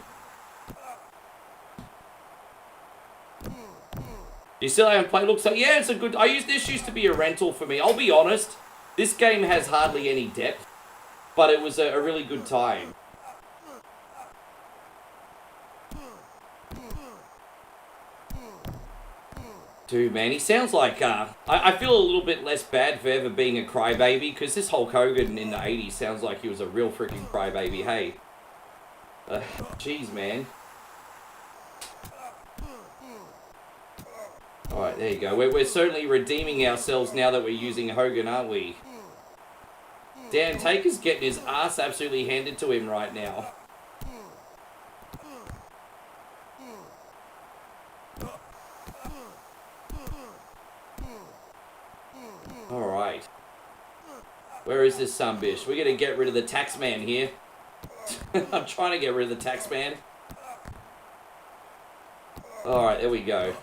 You still haven't played? Looks like, yeah, it's a good... This used to be a rental for me. I'll be honest, this game has hardly any depth, but it was a really good time. Dude, man, he sounds like, I feel a little bit less bad for ever being a crybaby, because this Hulk Hogan in the 80s sounds like he was a real freaking crybaby, hey. Jeez, man. Alright, there you go. We're certainly redeeming ourselves now that we're using Hogan, aren't we? Dan Taker's getting his ass absolutely handed to him right now. Alright. Where is this sumbitch? We're gonna get rid of the taxman here. I'm trying to get rid of the taxman. Alright, there we go.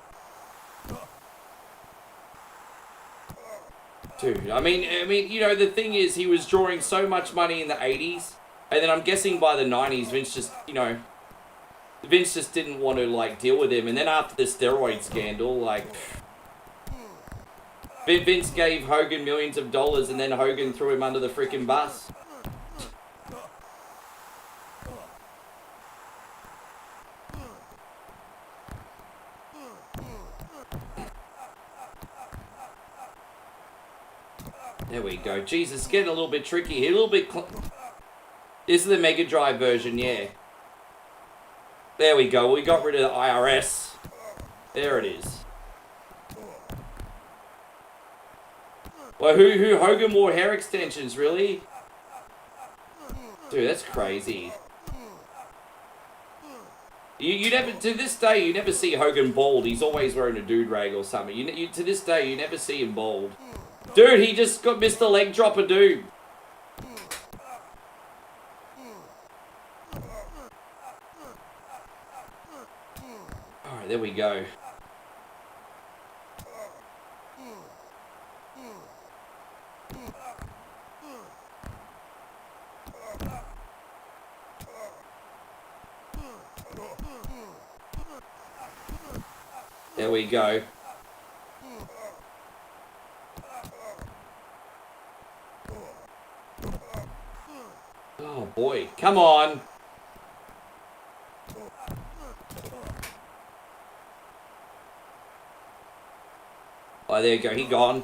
Dude, I mean, you know, the thing is, he was drawing so much money in the 80s, and then I'm guessing by the 90s, Vince just, you know, Vince just didn't want to, like, deal with him, and then after the steroid scandal, like, Vince gave Hogan millions of dollars, and then Hogan threw him under the freaking bus. There we go. Jesus, it's getting a little bit tricky here. A little bit... This is the Mega Drive version, yeah. There we go. We got rid of the IRS. There it is. Well, who Hogan wore hair extensions, really? Dude, that's crazy. You never, to this day, you never see Hogan bald. He's always wearing a dude rag or something. To this day, you never see him bald. Dude, he just got Mr. Leg Dropper, dude. Alright, there we go. There we go. Oh boy, come on. Oh, there you go, he gone.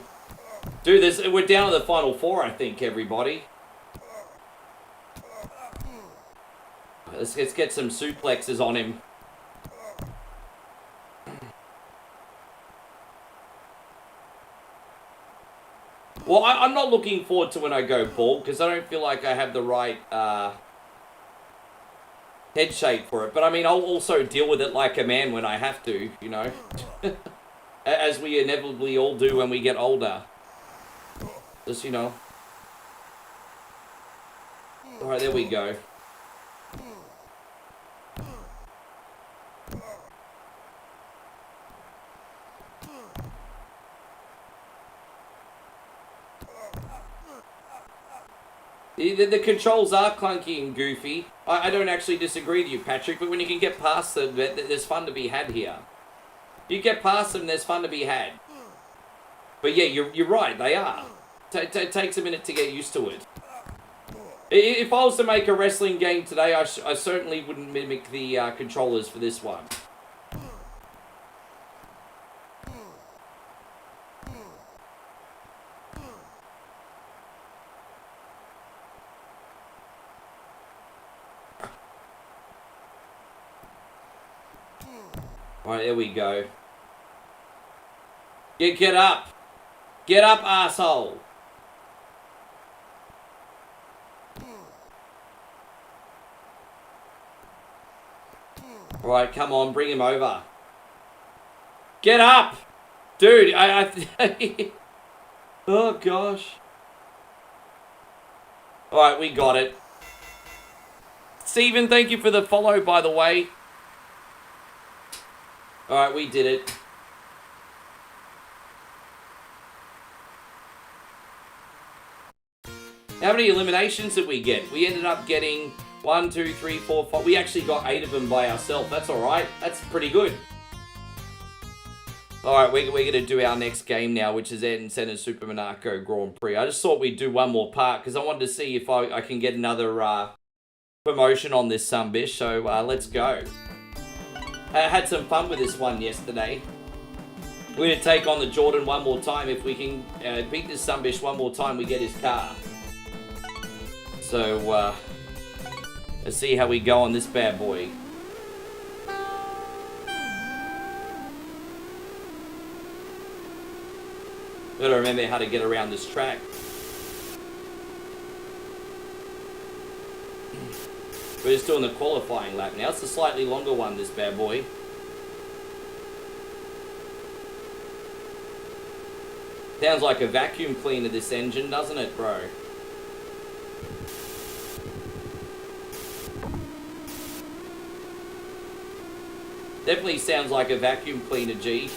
Dude, we're down to the final four, I think, everybody. Let's get some suplexes on him. Well, I'm not looking forward to when I go bald, because I don't feel like I have the right head shape for it. But I mean, I'll also deal with it like a man when I have to, you know. As we inevitably all do when we get older. Just, you know. Alright, there we go. The controls are clunky and goofy. I don't actually disagree with you, Patrick, but when you can get past them, there's fun to be had here. You get past them, there's fun to be had. But yeah, you're right, they are. It takes a minute to get used to it. If I was to make a wrestling game today, I certainly wouldn't mimic the controllers for this one. Alright, there we go. Get up! Get up, arsehole! Alright, come on, bring him over. Get up! Dude, oh, gosh. Alright, we got it. Steven, thank you for the follow, by the way. Alright, we did it. How many eliminations did we get? We ended up getting 1, 2, 3, 4, 5. We actually got 8 of them by ourselves. That's alright. That's pretty good. Alright, we're going to do our next game now, which is Ayrton Senna's Super Monaco Grand Prix. I just thought we'd do one more part, because I wanted to see if I can get another promotion on this sumbitch. So, let's go. I had some fun with this one yesterday. We're going to take on the Jordan one more time. If we can beat this Sunbish one more time, we get his car. So, let's see how we go on this bad boy. Gotta remember how to get around this track. We're just doing the qualifying lap now. It's a slightly longer one, this bad boy. Sounds like a vacuum cleaner, this engine, doesn't it, bro? Definitely sounds like a vacuum cleaner, G.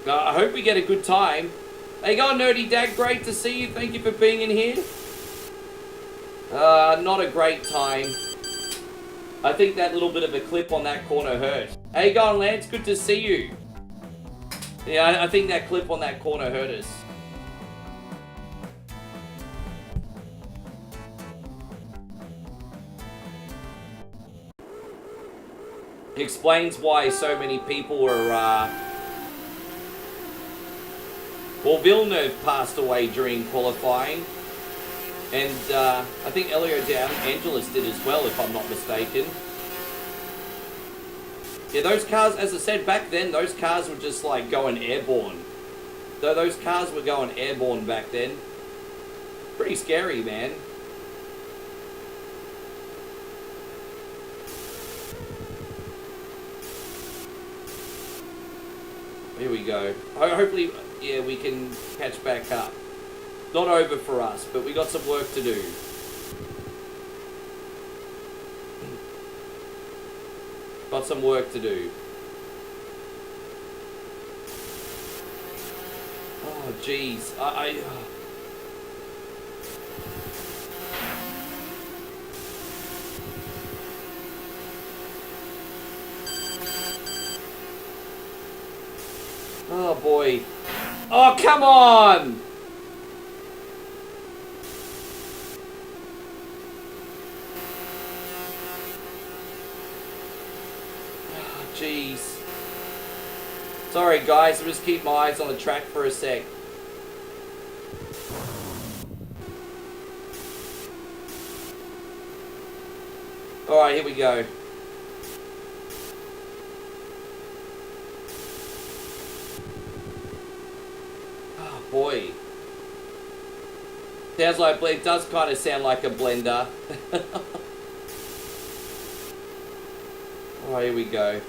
I hope we get a good time. Hey, go on, Nerdy Dad. Great to see you. Thank you for being in here. Not a great time. I think that little bit of a clip on that corner hurt. Hey, go on, Lance. Good to see you. Yeah, I think that clip on that corner hurt us. Explains why so many people are, well, Villeneuve passed away during qualifying. And I think Elio De Angelis did as well, if I'm not mistaken. Yeah, those cars, as I said back then, those cars were just like going airborne. Those cars were going airborne back then. Pretty scary, man. Here we go. Hopefully, yeah, we can catch back up. Not over for us, but we got some work to do. Got some work to do. Oh, jeez. Oh, boy. Oh, come on! Jeez. Sorry guys, I'll just keep my eyes on the track for a sec. Alright, here we go. Oh boy. Sounds like, it does kind of sound like a blender. Alright, here we go.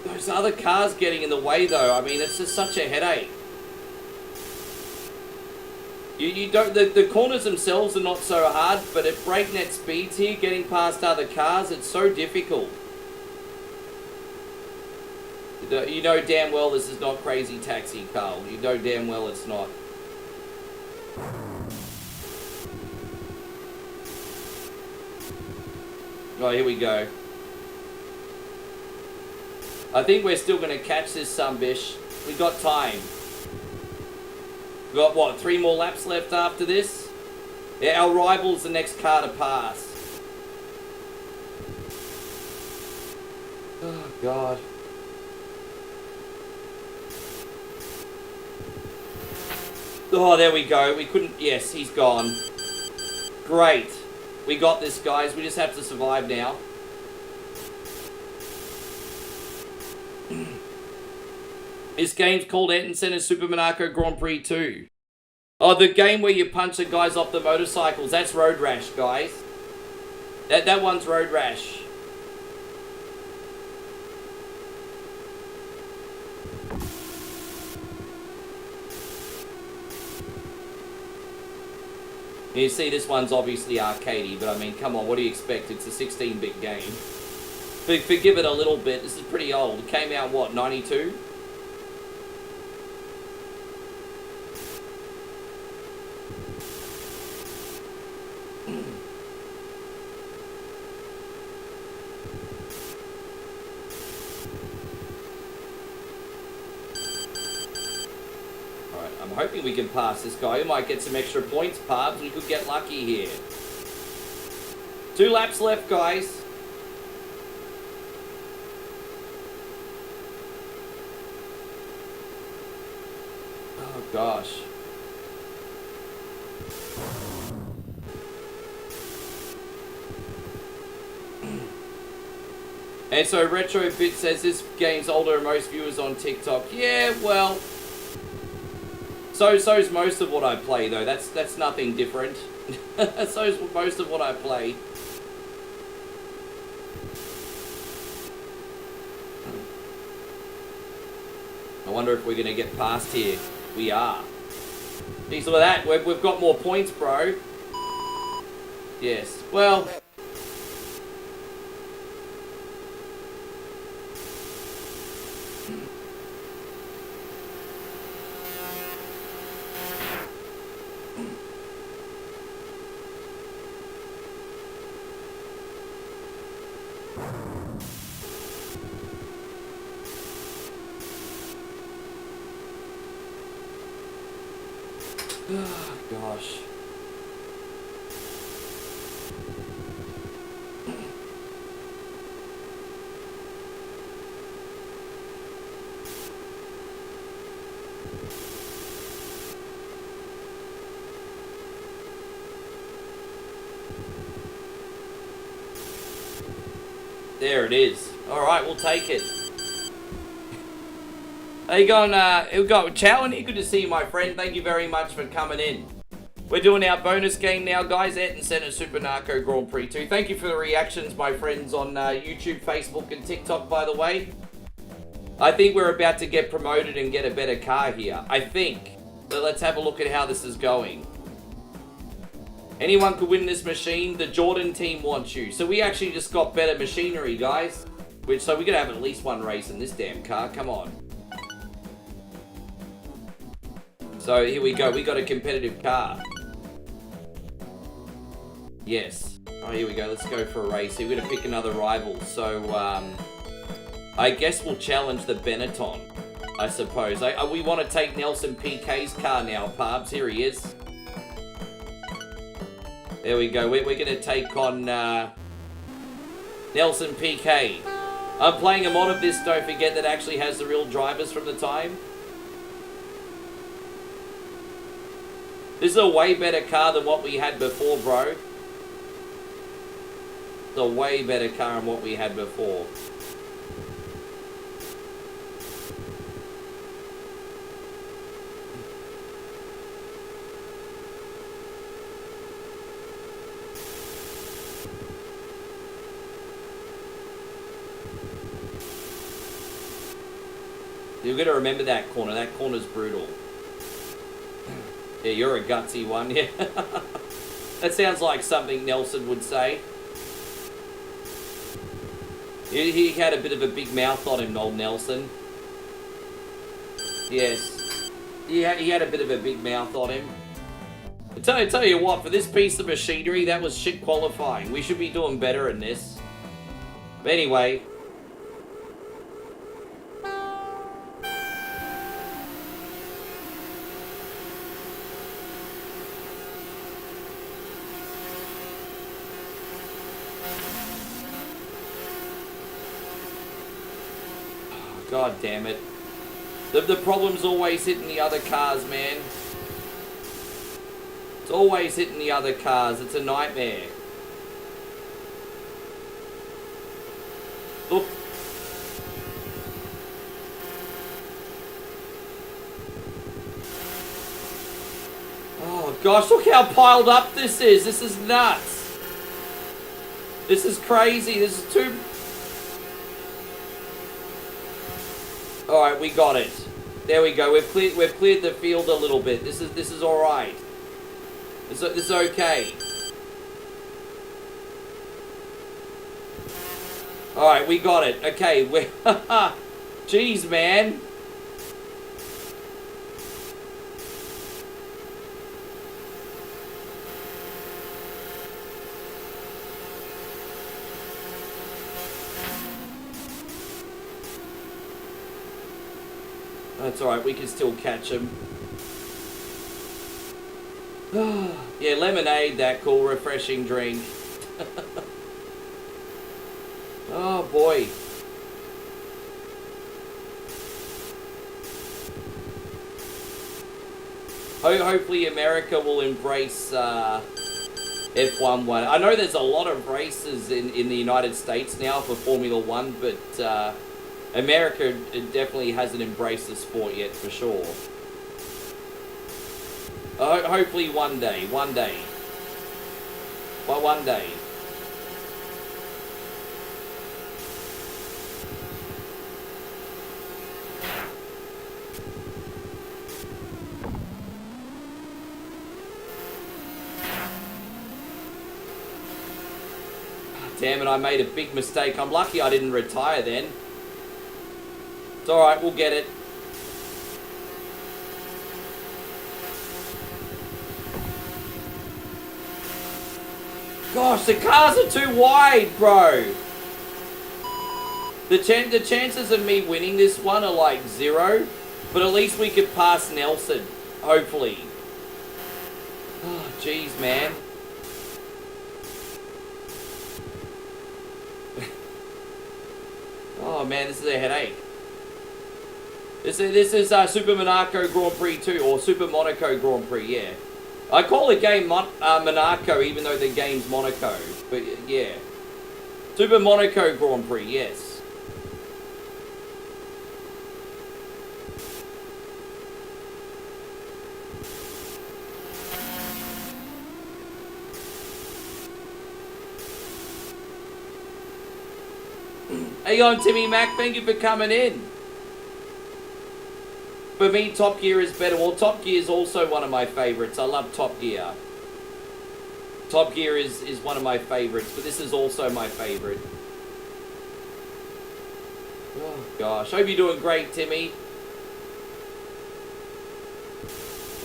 Those other cars getting in the way though, I mean, it's just such a headache. You don't, the corners themselves are not so hard, but at breakneck speeds here, getting past other cars, it's so difficult. You know damn well this is not Crazy Taxi, Carl. You know damn well it's not. Oh, here we go. I think we're still going to catch this Sunbish. We got time. We got, what, 3 more laps left after this? Yeah, our rival's the next car to pass. Oh, God. Oh, there we go. We couldn't... Yes, he's gone. Great. We got this, guys. We just have to survive now. This game's called Ayrton Senna Super Monaco Grand Prix 2. Oh, the game where you punch the guys off the motorcycles. That's Road Rash, guys. That one's Road Rash. You see, this one's obviously arcadey, but I mean, come on, what do you expect? It's a 16-bit game. Forgive it a little bit. This is pretty old. It came out, what, 92? I'm hoping we can pass this guy. We might get some extra points, Parbs. We could get lucky here. 2 laps left, guys. Oh, gosh. And so Retrobit says this game's older than most viewers on TikTok. Yeah, well, so's most of what I play though. That's nothing different. So's most of what I play. I wonder if we're gonna get past here. We are. Geez, look at that. We've got more points, bro. Yes. Well. Oh, gosh. There it is. Alright, we'll take it. How you going, Chow in here? Good to see you, my friend. Thank you very much for coming in. We're doing our bonus game now, guys. Ayrton, Senna, Super Narco Grand Prix 2. Thank you for the reactions, my friends, on YouTube, Facebook, and TikTok, by the way. I think we're about to get promoted and get a better car here. I think. So let's have a look at how this is going. Anyone could win this machine. The Jordan team wants you. So we actually just got better machinery, guys. So we're going to have at least one race in this damn car. Come on. So here we go. We got a competitive car. Yes. Oh, here we go. Let's go for a race. We're going to pick another rival. So, I guess we'll challenge the Benetton, I suppose. We want to take Nelson PK's car now, Parbs. Here he is. There we go. We're going to take on Nelson PK. I'm playing a mod of this, don't forget, that actually has the real drivers from the time. This is a way better car than what we had before, bro. It's a way better car than what we had before. You're going to remember that corner. That corner's brutal. Yeah, you're a gutsy one, yeah. That sounds like something Nelson would say. He had a bit of a big mouth on him, old Nelson. Yes. He had a bit of a big mouth on him. I tell you what, for this piece of machinery, that was shit qualifying. We should be doing better in this. But anyway... God damn it. The problem's always hitting the other cars, man. It's always hitting the other cars. It's a nightmare. Look. Oh gosh, look how piled up this is. This is nuts. This is crazy. This is too... Alright, we got it. There we go. We've cleared the field a little bit. This is alright. This is okay. Alright, we got it. Okay, we're... Jeez, man. That's alright, we can still catch him. Yeah, lemonade, that cool, refreshing drink. Oh boy. Hopefully America will embrace F1 one. I know there's a lot of races in the United States now for Formula One, but America definitely hasn't embraced the sport yet, for sure. Hopefully one day. But one day. Damn it, I made a big mistake. I'm lucky I didn't retire then. It's alright, we'll get it. Gosh, the cars are too wide, bro. The chances of me winning this one are like 0. But at least we could pass Nelson, hopefully. Oh, jeez, man. Oh man, this is a headache. This is Super Monaco Grand Prix 2, or Super Monaco Grand Prix, yeah. I call the game Monaco, even though the game's Monaco. But yeah. Super Monaco Grand Prix, yes. Hey on Timmy Mac, thank you for coming in. For me, Top Gear is better. Well, Top Gear is also one of my favorites. I love Top Gear. Top Gear is one of my favorites, but this is also my favorite. Oh gosh, hope you're doing great, Timmy.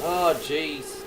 Oh jeez.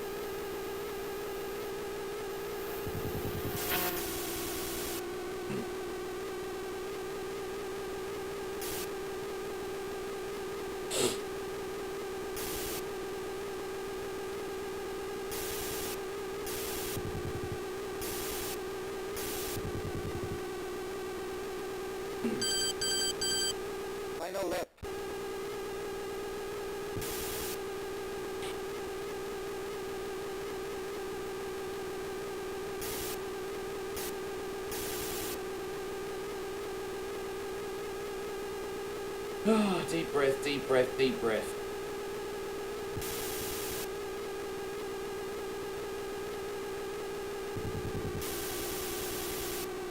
Oh, deep breath, deep breath, deep breath.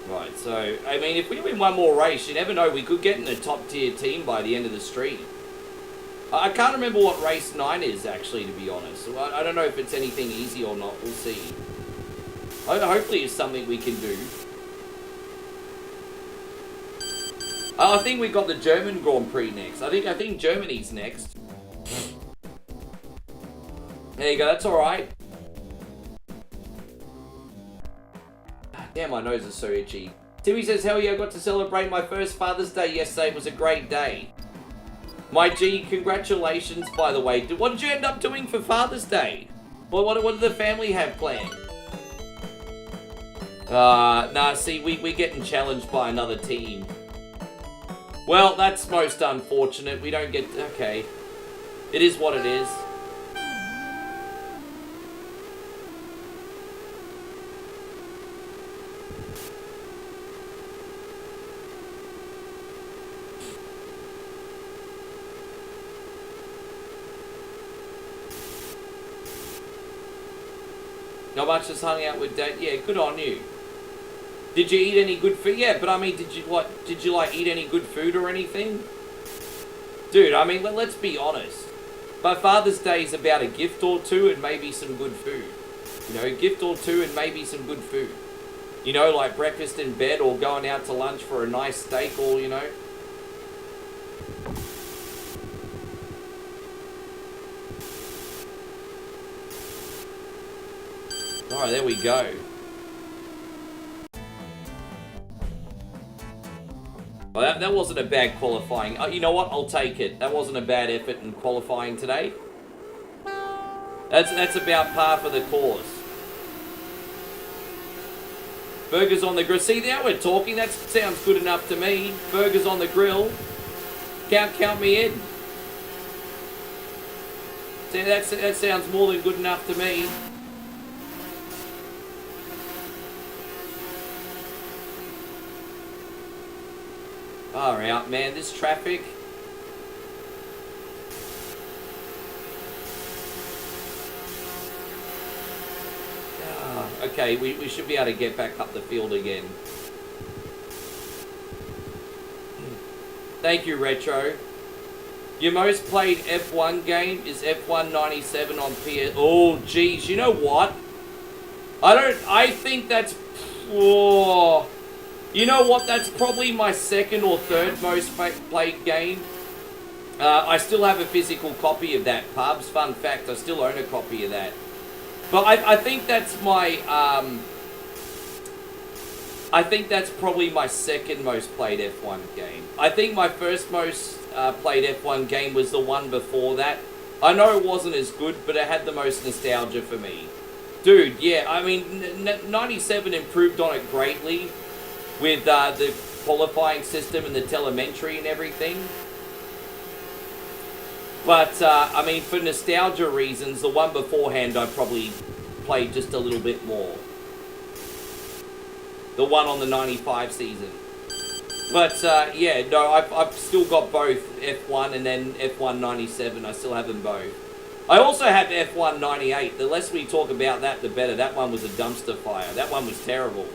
Right, so, I mean, if we win one more race, you never know, we could get in a top tier team by the end of the stream. I can't remember what race 9 is, actually, to be honest. I don't know if it's anything easy or not, we'll see. Hopefully it's something we can do. I think we got the German Grand Prix next. I think Germany's next. There you go, that's alright. Damn, my nose is so itchy. Timmy says, hell yeah, I got to celebrate my first Father's Day yesterday. It was a great day. My G, congratulations, by the way. What did you end up doing for Father's Day? What did the family have planned? Nah, see, we're getting challenged by another team. Well, that's most unfortunate. We don't get... Okay. It is what it is. Not much, just hung out with Dad. Yeah, good on you. Did you eat any good food? Yeah, but I mean, did you like eat any good food or anything? Dude, I mean, let's be honest. My Father's Day is about a gift or two and maybe some good food. You know, gift or two and maybe some good food. You know, like breakfast in bed or going out to lunch for a nice steak or, you know. Alright, there we go. Well, that wasn't a bad qualifying. You know what? I'll take it. That wasn't a bad effort in qualifying today. That's about par for the course. Burgers on the grill. See, now we're talking. That sounds good enough to me. Burgers on the grill. Count me in. See, that sounds more than good enough to me. Far out, man. This traffic. Okay, we should be able to get back up the field again. Thank you, Retro. Your most played F1 game is F1 97 on PS. Oh, geez. You know what? I think that's... Oh, you know what? That's probably my second or third most played game. I still have a physical copy of that, Pubs. Fun fact, I still own a copy of that. But I think that's my, I think that's probably my second most played F1 game. I think my first most played F1 game was the one before that. I know it wasn't as good, but it had the most nostalgia for me. Dude, yeah, I mean, 97 improved on it greatly with the qualifying system and the telemetry and everything. But, I mean, for nostalgia reasons, the one beforehand I probably played just a little bit more. The one on the 95 season. But, yeah, no, I've still got both F1 and then F1 97. I still have them both. I also have F1 98. The less we talk about that, the better. That one was a dumpster fire. That one was terrible.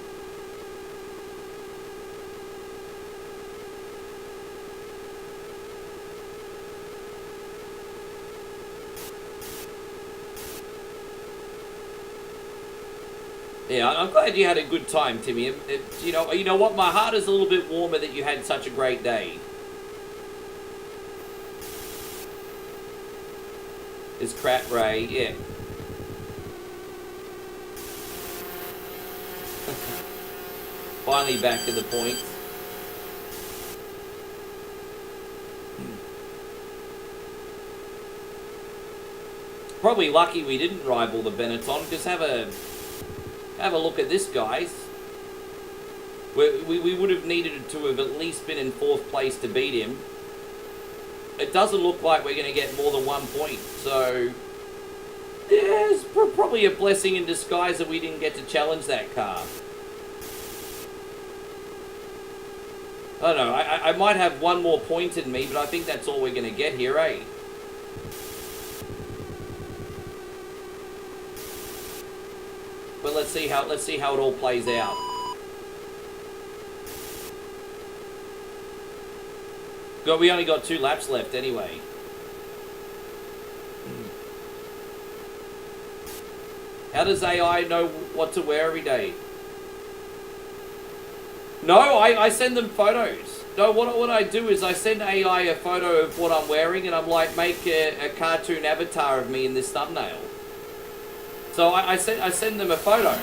Yeah, I'm glad you had a good time, Timmy. You know what? My heart is a little bit warmer that you had such a great day. It's crap, Ray. Yeah. Finally back to the point. Probably lucky we didn't rival the Benetton, because have a look at this, guys. We would have needed to have at least been in 4th place to beat him. It doesn't look like we're going to get more than 1 point. So, yeah, it's probably a blessing in disguise that we didn't get to challenge that car. I don't know. I might have one more point in me, but I think that's all we're going to get here, eh? But let's see how it all plays out. We only got 2 laps left anyway. How does AI know what to wear every day? No, I send them photos. No, what I do is I send AI a photo of what I'm wearing, and I'm like, make a cartoon avatar of me in this thumbnail. So I send them a photo.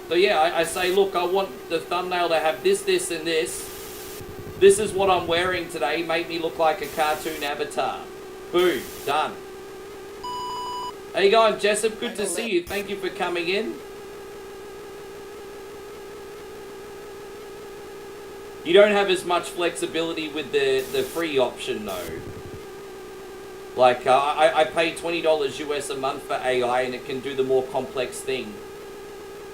So yeah, I say, look, I want the thumbnail to have this, this, and this. This is what I'm wearing today. Make me look like a cartoon avatar. Boom. Done. How you going, Jessup? Good to see you. Thank you for coming in. You don't have as much flexibility with the free option, though. Like, I pay $20 US a month for AI, and it can do the more complex thing.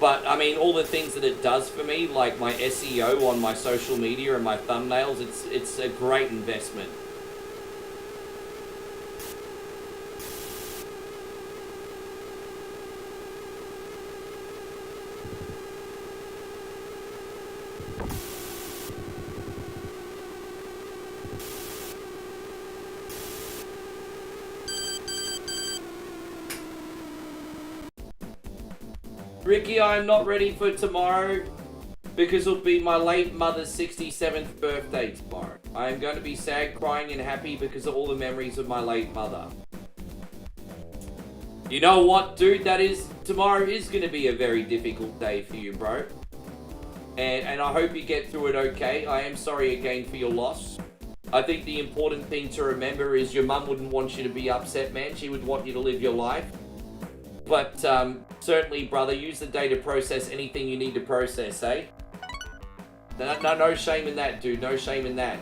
But, I mean, all the things that it does for me, like my SEO on my social media and my thumbnails, it's a great investment. Ricky, I am not ready for tomorrow because it'll be my late mother's 67th birthday tomorrow. I am going to be sad, crying, and happy because of all the memories of my late mother. You know what, dude? Tomorrow is going to be a very difficult day for you, bro. And I hope you get through it okay. I am sorry again for your loss. I think the important thing to remember is your mum wouldn't want you to be upset, man. She would want you to live your life. But certainly, brother, use the day to process anything you need to process, eh? No shame in that, dude. No shame in that.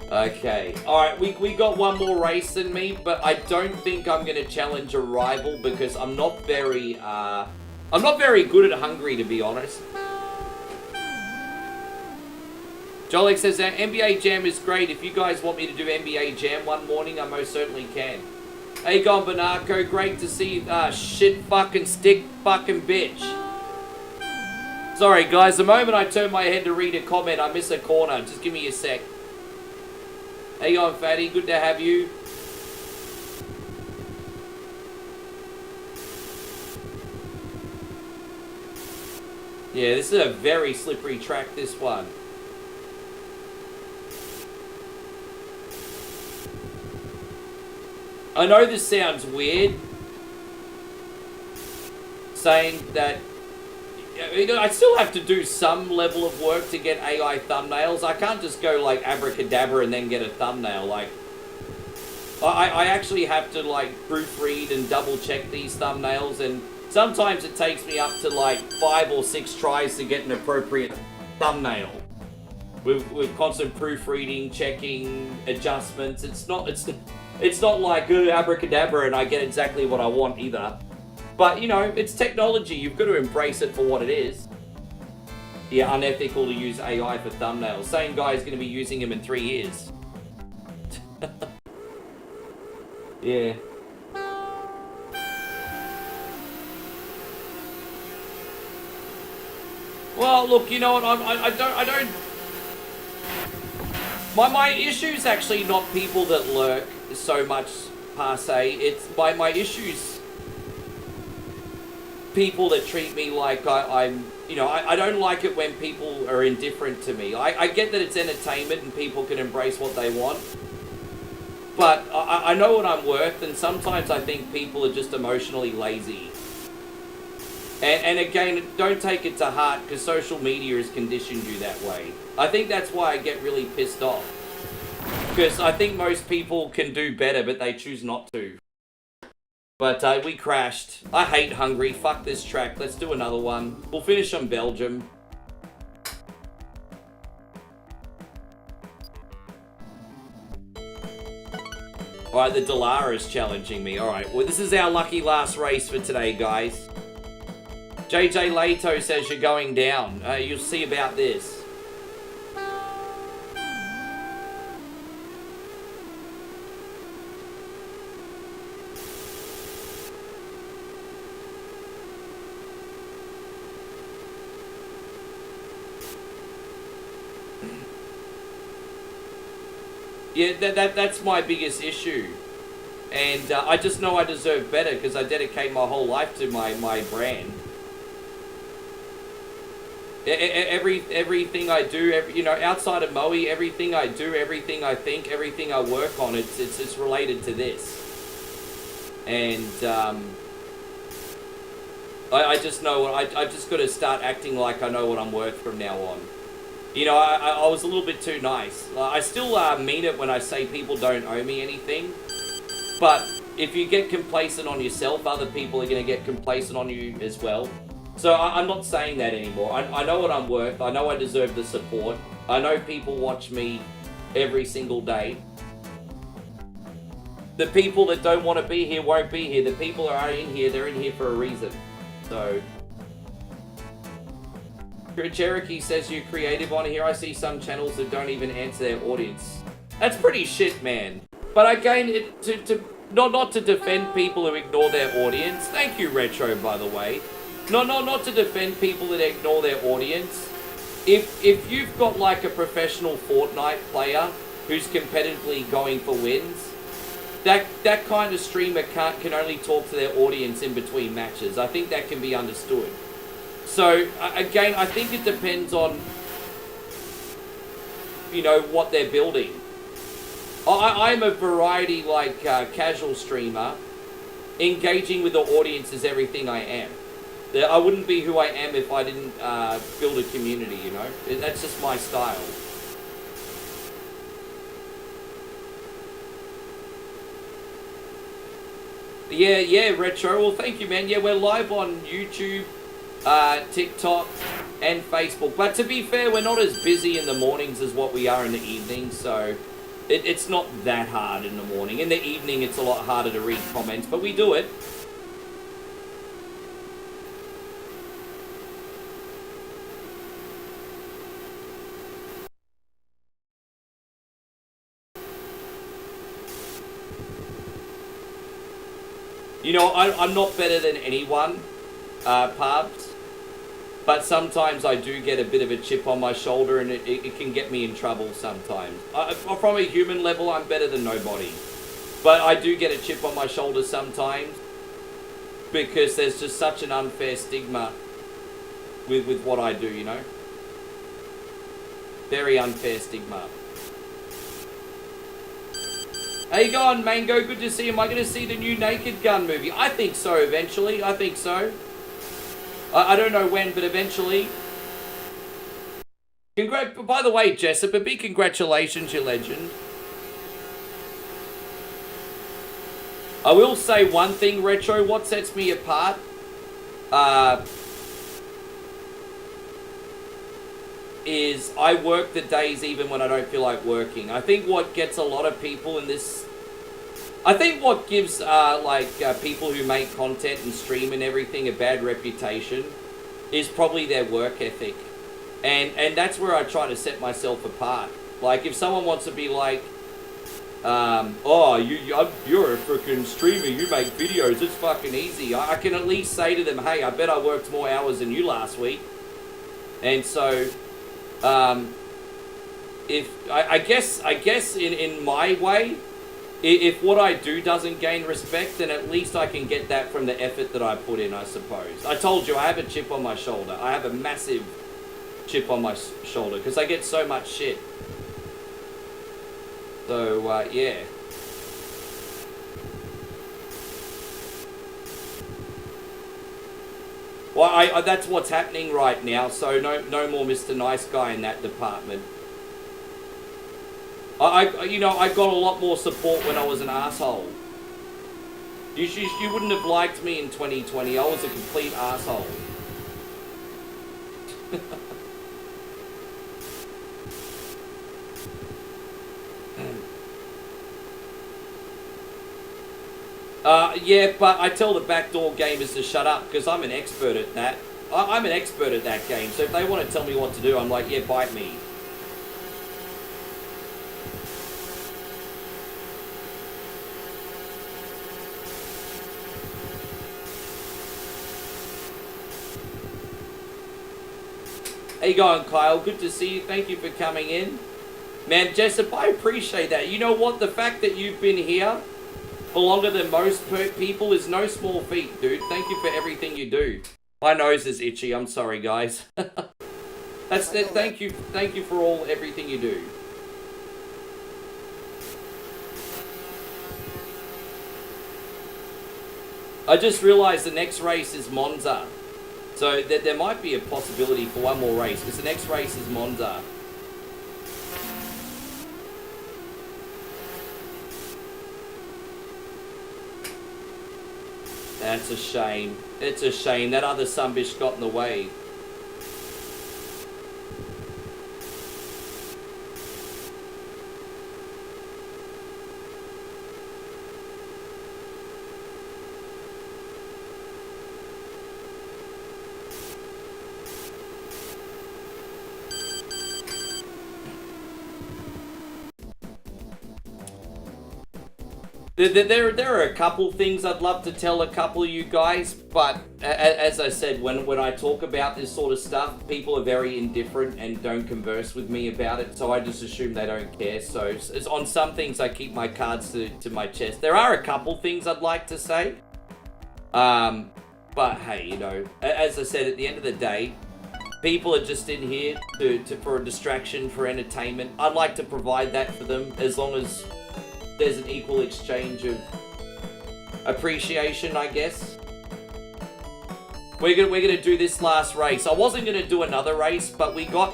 Okay. Alright, we got one more race than me, but I don't think I'm going to challenge a rival because I'm not very good at Hungary, to be honest. Jolek says that NBA Jam is great. If you guys want me to do NBA Jam one morning, I most certainly can. Hey, gone Monaco. Great to see you. Shit fucking stick fucking bitch. Sorry, guys. The moment I turn my head to read a comment, I miss a corner. Just give me a sec. Hey, gone Fatty. Good to have you. Yeah, this is a very slippery track, this one. I know this sounds weird, saying that I still have to do some level of work to get AI thumbnails. I can't just go like abracadabra and then get a thumbnail. Like, I actually have to like proofread and double check these thumbnails, and sometimes it takes me up to like 5 or 6 tries to get an appropriate thumbnail. With constant proofreading, checking, adjustments. It's not like abracadabra and I get exactly what I want either. But, you know, it's technology. You've got to embrace it for what it is. Yeah, unethical to use AI for thumbnails. Same guy's going to be using them in 3 years. Yeah. Well, look, you know what? I don't. My issue's actually not people that lurk so much per se. It's my issues. People that treat me like I'm, you know, I don't like it when people are indifferent to me. I get that it's entertainment and people can embrace what they want. But I know what I'm worth, and sometimes I think people are just emotionally lazy. And again, don't take it to heart, because social media has conditioned you that way. I think that's why I get really pissed off. Because I think most people can do better, but they choose not to. But we crashed. I hate Hungary. Fuck this track. Let's do another one. We'll finish on Belgium. Alright, the Dallara is challenging me. Alright, well, this is our lucky last race for today, guys. JJ Lato says you're going down. You'll see about this. Yeah, that's my biggest issue. And I just know I deserve better because I dedicate my whole life to my brand. Everything I do, you know, outside of Moe, everything I do, everything I think, everything I work on, it's related to this. And I just know, I just got to start acting like I know what I'm worth from now on. You know, I was a little bit too nice. I still mean it when I say people don't owe me anything. But if you get complacent on yourself, other people are going to get complacent on you as well. So I'm not saying that anymore. I know what I'm worth. I know I deserve the support. I know people watch me every single day. The people that don't want to be here won't be here. The people that are in here, they're in here for a reason. So... Cherokee says you're creative on here. I see some channels that don't even answer their audience. That's pretty shit, man. But again, not to defend people who ignore their audience. Thank you, Retro, by the way. Not to defend people that ignore their audience. If you've got like a professional Fortnite player who's competitively going for wins, that kind of streamer can only talk to their audience in between matches. I think that can be understood. So, again, I think it depends on, you know, what they're building. I'm a variety, like, casual streamer, engaging with the audience is everything I am. I wouldn't be who I am if I didn't build a community, you know? That's just my style. Yeah, Retro. Well, thank you, man. Yeah, we're live on YouTube, TikTok, and Facebook. But to be fair, we're not as busy in the mornings as what we are in the evening, so it's not that hard in the morning. In the evening, it's a lot harder to read comments, but we do it. You know, I'm not better than anyone, Pubs, but sometimes I do get a bit of a chip on my shoulder, and it can get me in trouble sometimes. From a human level, I'm better than nobody, but I do get a chip on my shoulder sometimes because there's just such an unfair stigma with what I do, you know? Very unfair stigma. How you going, Mango? Good to see you. Am I going to see the new Naked Gun movie? I think so, eventually. I think so. I don't know when, but eventually. By the way, Jessup, a big congratulations, you legend. I will say one thing, Retro. What sets me apart? Is I work the days even when I don't feel like working. I think what gets a lot of people in this... I think what gives people who make content and stream and everything a bad reputation is probably their work ethic. And that's where I try to set myself apart. Like, if someone wants to be like, oh, you're a freaking streamer, you make videos, it's fucking easy. I can at least say to them, hey, I bet I worked more hours than you last week. And so... I guess in my way, if what I do doesn't gain respect, then at least I can get that from the effort that I put in, I suppose. I told you, I have a chip on my shoulder. I have a massive chip on my shoulder, because I get so much shit. So, yeah. Well, that's what's happening right now, so no more Mr. Nice Guy in that department. I got a lot more support when I was an asshole. You wouldn't have liked me in 2020. I was a complete asshole. Yeah, but I tell the backdoor gamers to shut up because I'm an expert at that. I'm an expert at that game, so if they want to tell me what to do, I'm like, yeah, bite me. How you going, Kyle? Good to see you. Thank you for coming in. Man, Jessup, I appreciate that. You know what? The fact that you've been here for longer than most people is no small feat, dude. Thank you for everything you do. My nose is itchy. I'm sorry, guys. That's it. Thank you for everything you do. I just realized the next race is Monza. So there might be a possibility for one more race, because the next race is Monza. That's a shame. It's a shame. That other sunbish got in the way. There are a couple things I'd love to tell a couple of you guys, but as I said, when I talk about this sort of stuff, people are very indifferent and don't converse with me about it, so I just assume they don't care. So it's on some things I keep my cards to my chest. There are a couple things I'd like to say, but hey, you know, as I said, at the end of the day, people are just in here for a distraction, for entertainment. I'd like to provide that for them as long as there's an equal exchange of appreciation, I guess. We're gonna do this last race. I wasn't gonna do another race, but we got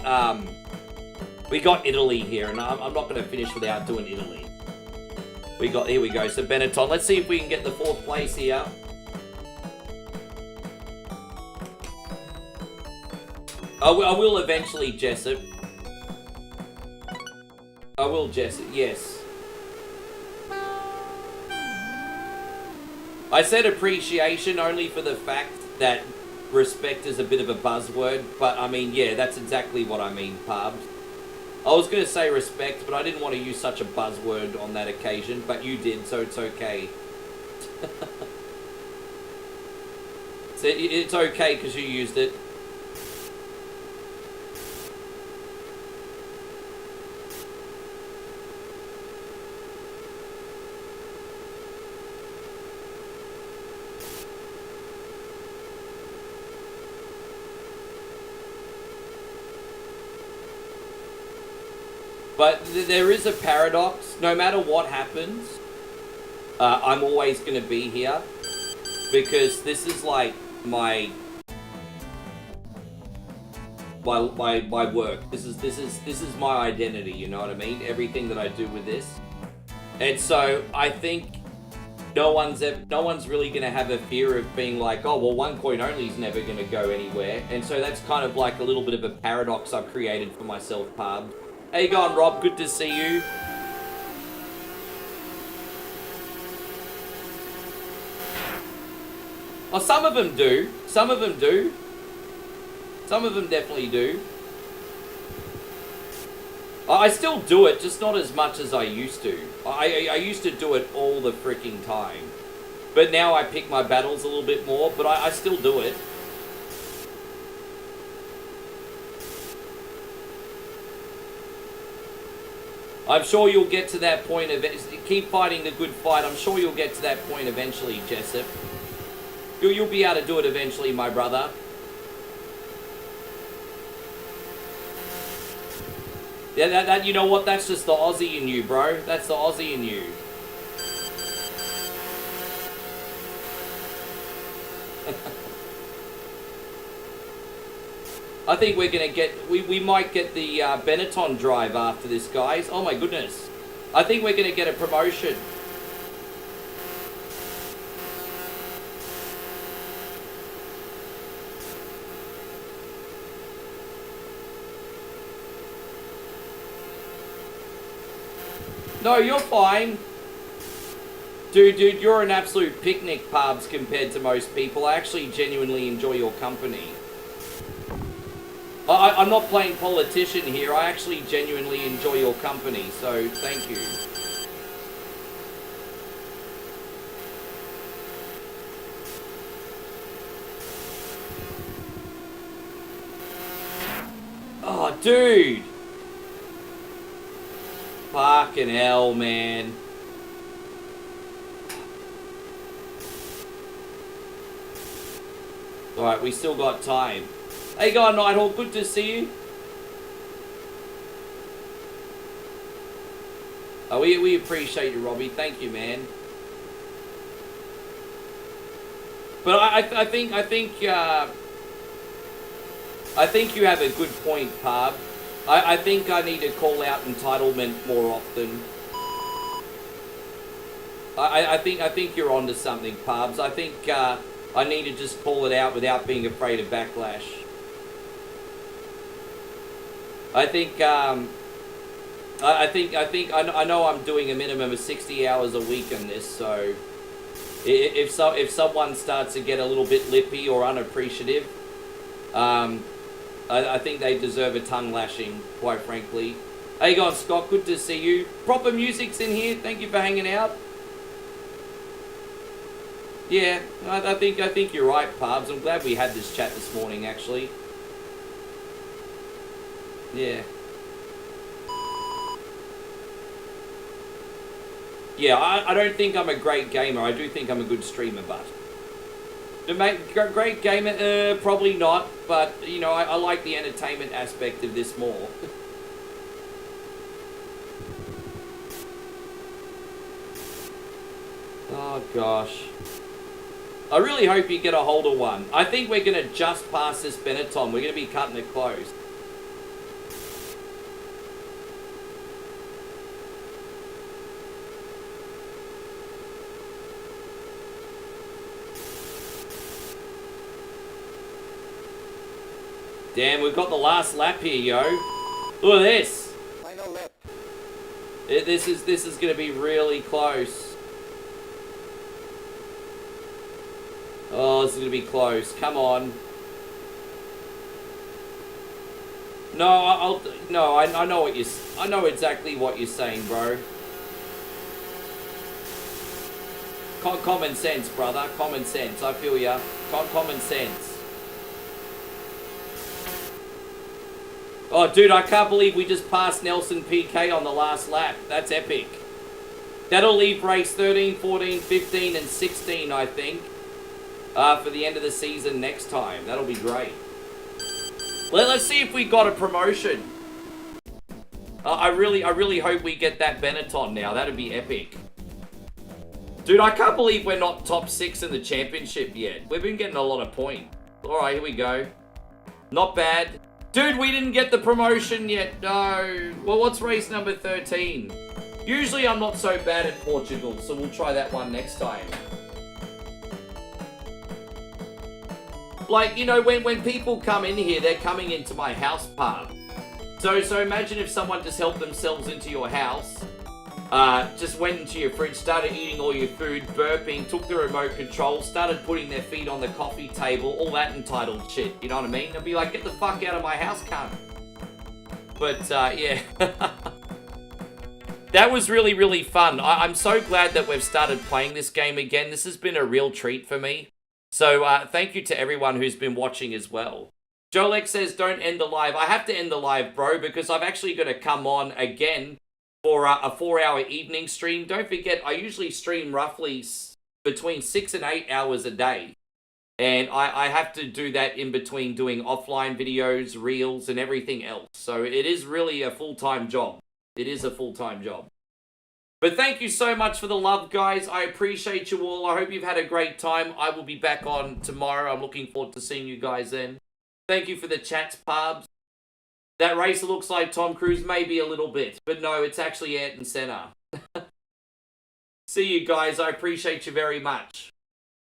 Italy here, and I'm not gonna finish without doing Italy. Here we go. So Benetton. Let's see if we can get the 4th place here. I will eventually, Jessup. I will, Jessup. Yes. I said appreciation only for the fact that respect is a bit of a buzzword, but I mean, yeah, that's exactly what I mean, Parbs. I was going to say respect, but I didn't want to use such a buzzword on that occasion, but you did, so it's okay. So it's okay because you used it. But there is a paradox. No matter what happens, I'm always going to be here. Because this is like my work. This is my identity, you know what I mean? Everything that I do with this. And so I think no one's really going to have a fear of being like, oh, well, one coin only is never going to go anywhere. And so that's kind of like a little bit of a paradox I've created for myself, Pub. How you going, Rob? Good to see you. Oh, some of them do. Some of them do. Some of them definitely do. I still do it, just not as much as I used to. I used to do it all the freaking time. But now I pick my battles a little bit more, but I still do it. I'm sure you'll get to that point of it. Keep fighting the good fight. I'm sure you'll get to that point eventually, Jessup. You'll be able to do it eventually, my brother. Yeah, you know what? That's just the Aussie in you, bro. That's the Aussie in you. I think we're going to get... We might get the Benetton drive after this, guys. Oh, my goodness. I think we're going to get a promotion. No, you're fine. Dude, you're an absolute picnic, Pubs, compared to most people. I actually genuinely enjoy your company. I'm not playing politician here. I actually genuinely enjoy your company, so thank you. Oh, dude. Fucking hell, man. Alright, we still got time. Hey, guy Nighthawk, good to see you. Oh, we appreciate you, Robbie. Thank you, man. But I think you have a good point, Parb. I think I need to call out entitlement more often. I think you're onto something, Parbs. I think I need to just call it out without being afraid of backlash. I know I'm doing a minimum of 60 hours a week on this, so if someone starts to get a little bit lippy or unappreciative, I think they deserve a tongue lashing, quite frankly. How you going, Scott? Good to see you. Proper music's in here. Thank you for hanging out. Yeah, I think you're right, Parbs. I'm glad we had this chat this morning, actually. Yeah. Yeah, I don't think I'm a great gamer. I do think I'm a good streamer, but... To make great gamer, probably not, but, you know, I like the entertainment aspect of this more. Oh, gosh. I really hope you get a hold of one. I think we're going to just pass this Benetton. We're going to be cutting it close. Damn, we've got the last lap here, yo. Look at this. Final lap. This is going to be really close. Oh, this is going to be close. Come on. No, I know what I know exactly what you're saying, bro. Common sense, brother. Common sense. I feel ya. Common sense. Oh, dude, I can't believe we just passed Nelson PK on the last lap. That's epic. That'll leave race 13, 14, 15, and 16, I think, for the end of the season next time. That'll be great. Let's see if we got a promotion. I really hope we get that Benetton now. That'd be epic. Dude, I can't believe we're not top 6 in the championship yet. We've been getting a lot of points. All right, here we go. Not bad. Dude, we didn't get the promotion yet. No. Well, what's race number 13? Usually I'm not so bad at Portugal, so we'll try that one next time. Like, you know, when people come in here, they're coming into my house part. So imagine if someone just helped themselves into your house, just went into your fridge, started eating all your food, burping, took the remote control, started putting their feet on the coffee table, all that entitled shit, you know what I mean? They'll be like, get the fuck out of my house, cunt. But, yeah. That was really fun. I'm so glad that we've started playing this game again. This has been a real treat for me. So, thank you to everyone who's been watching as well. Jolek says, don't end the live. I have to end the live, bro, because I'm actually going to come on again for a 4-hour evening stream. Don't forget, I usually stream roughly between 6 and 8 hours a day. And I have to do that in between doing offline videos, reels, and everything else. So it is really a full-time job. It is a full-time job. But thank you so much for the love, guys. I appreciate you all. I hope you've had a great time. I will be back on tomorrow. I'm looking forward to seeing you guys then. Thank you for the chats, Pubs. That racer looks like Tom Cruise, maybe a little bit. But no, it's actually Ayrton Senna. See you guys. I appreciate you very much.